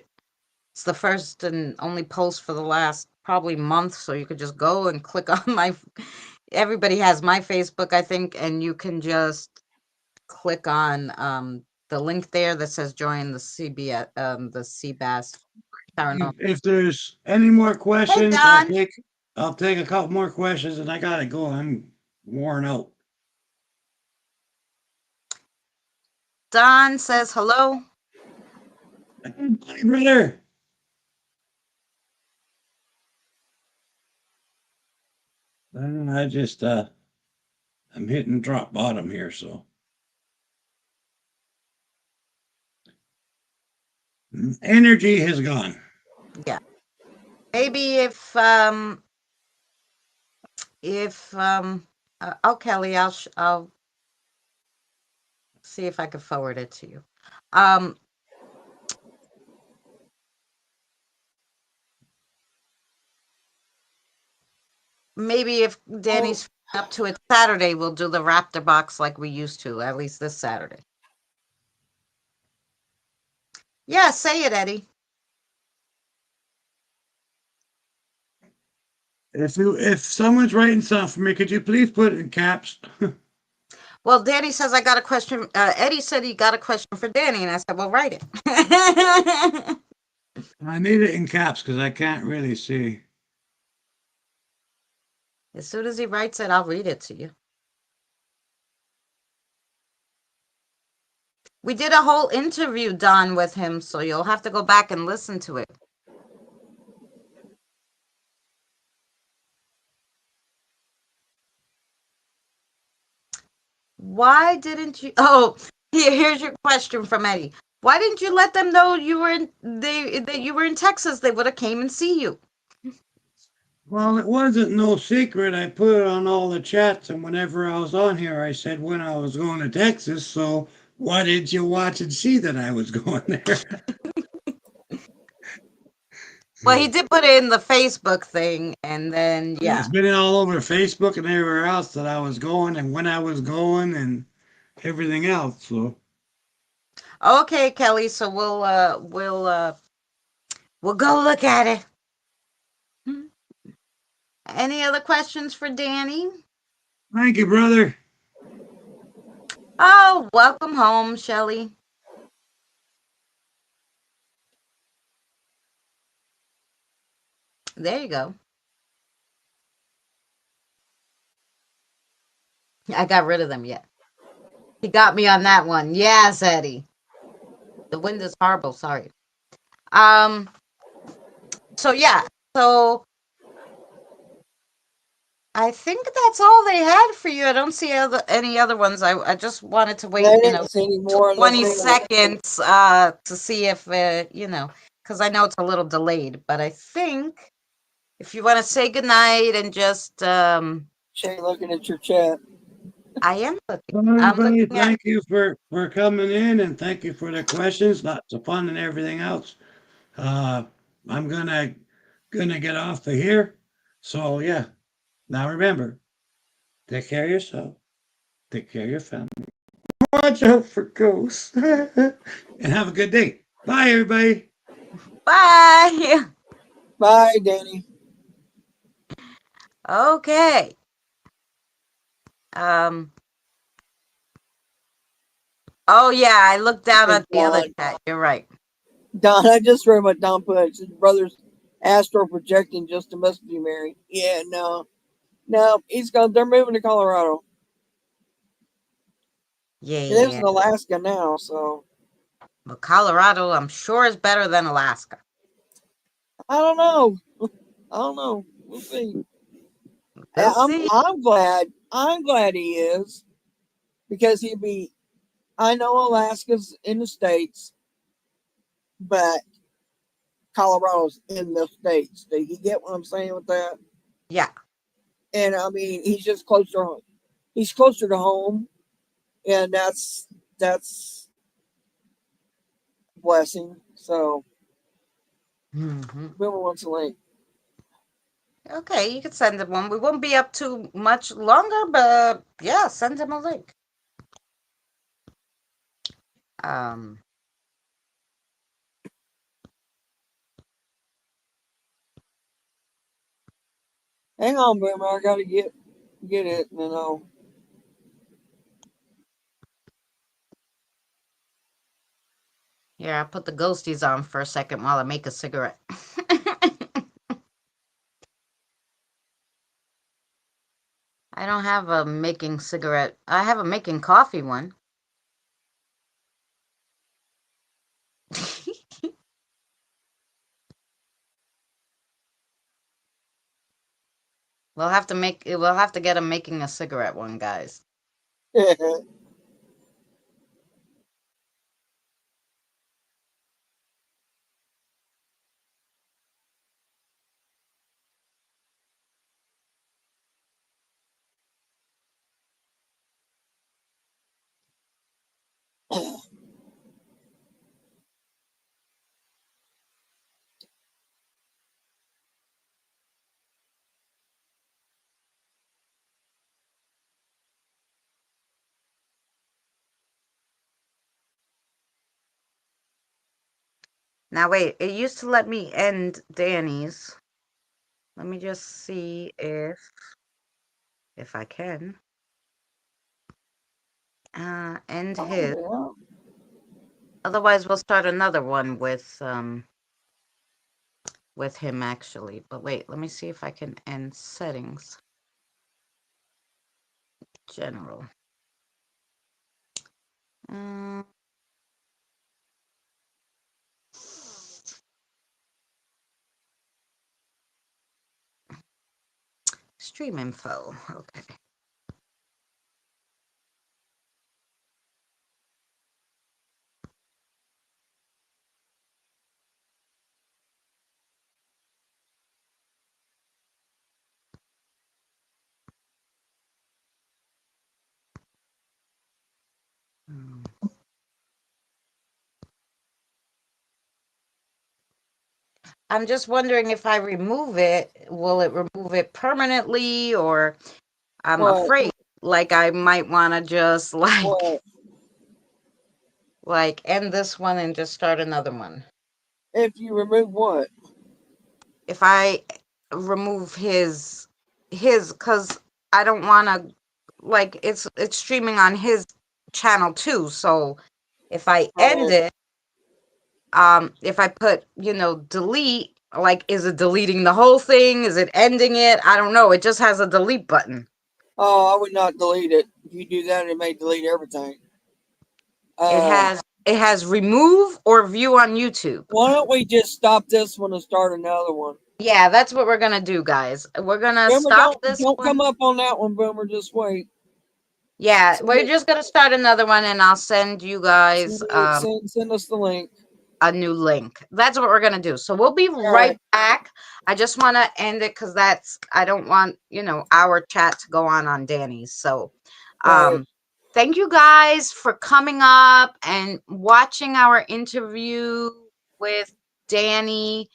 It's the first and only post for the last probably month, so you could just go and click on my. Everybody has my Facebook, I think, and you can just click on the link there that says join the CBS the CBAS paranormal. If there's any more Hey questions, Don. I'll take a couple more questions and I gotta go. I'm worn out. Don says hello. Hi, brother. I just I'm hitting drop bottom here, so energy has gone. Yeah. Maybe if oh Kelly, I'll see if I can forward it to you. Um Maybe if Oh, Danny's up to it Saturday, we'll do the Raptor box like we used to, at least this Saturday. Yeah, say it, Eddie. If someone's writing something for me, could you please put it in caps? Well, Danny says I got a question. Eddie said he got a question for Danny, and I said, well, write it. I need it in caps because I can't really see. As soon as he writes it, I'll read it to you. We did a whole interview, Don, with him, so you'll have to go back and listen to it. Why didn't you? Oh, here's your question from Eddie. Why didn't you let them know you were in that you were in Texas? They would have came and see you. Well, it wasn't no secret. I put it on all the chats, and whenever I was on here, I said when I was going to Texas. So why didn't you watch and see that I was going there? Well, he did put it in the Facebook thing, and then yeah. It's been all over Facebook and everywhere else that I was going and when I was going and everything else. So Okay, Kelly. So we'll go look at it. Any other questions for Danny? thank you, brother. Oh, welcome home, Shelly. There you go. I got rid of them yet. He got me on that one. Yes, Eddie. The wind is horrible. Sorry. Um. So yeah. So I think that's all they had for you. I don't see any other ones. I just wanted to I wait, didn't see any more unless 20 they were. seconds to see if because I know it's a little delayed, but I think if you want to say goodnight and just Shay, looking at your chat. I am looking. Well, I'm everybody, looking at thank you for coming in and thank you for the questions. Lots of fun and everything else. Uh, I'm gonna get off of here. So yeah, now remember, take care of yourself, take care of your family, watch out for ghosts, and have a good day. Bye, everybody. bye. Bye, Danny. Okay. Um oh yeah, I looked down And at the other chat. You're right. Don, I just read what Don put. His brother's astral projecting just to mess with you, Mary. Yeah, no, he's gone. They're moving to Colorado. He lives Yeah. in Alaska now, so Well, Colorado, I'm sure is better than Alaska. I don't know. I don't know. We'll see. We'll see. I'm glad. I'm glad he is because he'd be. I know Alaska's in the states, but Colorado's in the states. Do you get what I'm saying with that? Yeah. And I mean, he's just closer. He's closer to home, and that's a blessing. So, Hmm. Boomer wants a link. Okay, you can send him one. We won't be up too much longer, but yeah, send him a link. Um, Hang on, Boomer. I gotta get it, and then I'll. Here, I'll put the ghosties on for a second while I make a cigarette. I don't have a making cigarette. I have a making coffee one. We'll have to get a making a cigarette one, guys. Now wait, it used to let me end Danny's. Let me just see if I can. End his. Oh, Otherwise we'll start another one with him actually. But wait, let me see if I can end settings. General. Stream info. Okay. Hmm. I'm just wondering if I remove it, will it remove it permanently, or I'm what? afraid like I might want to just What? like end this one and just start another one. If you remove what? If I remove his cuz I don't want to, like, it's streaming on his channel too, so if I end Oh, it, if I put, delete, like, is it deleting the whole thing? Is it ending it? I don't know. It just has a delete button. I would not delete it. If you do that, it may delete everything. It Uh, has remove or view on YouTube. why don't we just stop this one and start another one? Yeah, that's what we're gonna do, guys. We're gonna Boomer, stop this don't one. come up on that one, Boomer. Just wait. Yeah, Send we're it. just gonna start another one, and I'll send you guys. Send us the link. a new link. That's what we're gonna do. So we'll be All right right. back. I just want to end it because I don't want, our chat to go on Danny's. So Right. thank you guys for coming up and watching our interview with Danny.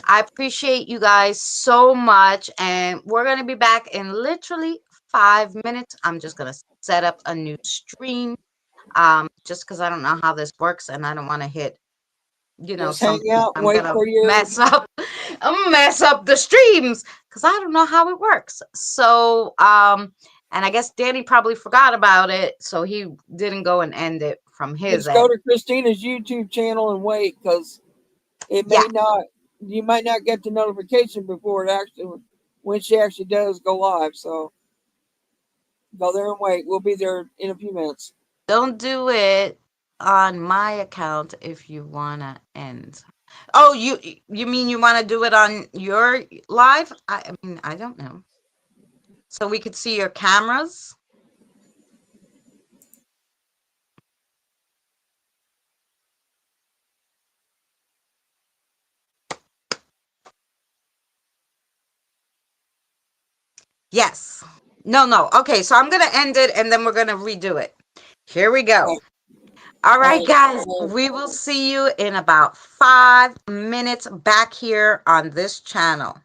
I appreciate you guys so much, and we're going to be back in literally 5 minutes. I'm just going to set up a new stream, just because I don't know how this works, and I don't want to hit, Just hang something. out, I'm wait going to for your. mess up, the streams, because I don't know how it works. So, and I guess Danny probably forgot about it, so he didn't go and end it from his Just go end. to Christina's YouTube channel and wait, because it Yeah. may not. You might not get the notification before it actually, when she actually does go live. So go there and wait. We'll be there in a few minutes. Don't do it on my account if you wanna end. Oh, you mean you want to do it on your live? I mean, I don't know. So we could see your cameras. Yes. No. Okay, so I'm gonna end it and then we're gonna redo it. Here we go. All right, guys, we will see you in about 5 minutes back here on this channel.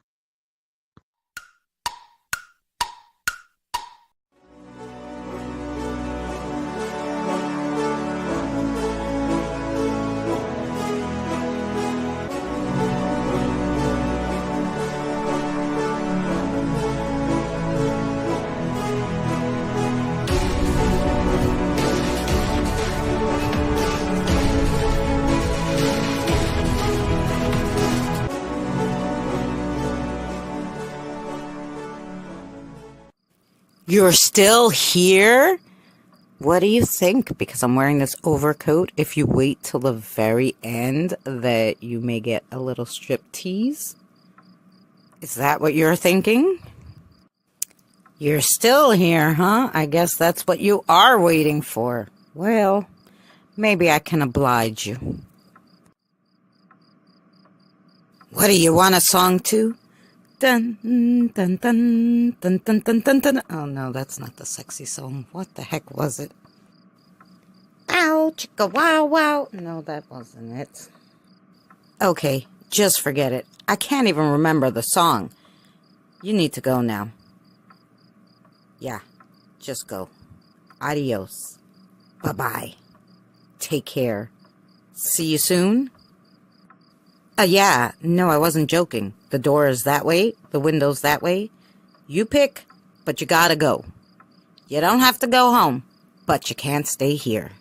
You're still here? What do you think? Because I'm wearing this overcoat, if you wait till the very end, that you may get a little strip tease? Is that what you're thinking? You're still here, huh? I guess that's what you are waiting for. Well, maybe I can oblige you. What do you want a song to? Dun, dun, dun, dun, dun, dun, dun, dun. Oh no, that's not the sexy song. What the heck was it? Ow, chicka wow wow. No, that wasn't it. Okay, just forget it. I can't even remember the song. You need to go now. Yeah, just go. Adios. Bye-bye. Take care. See you soon? Yeah, no, I wasn't joking. The door is that way, the window's that way. You pick, but you gotta go. You don't have to go home, but you can't stay here.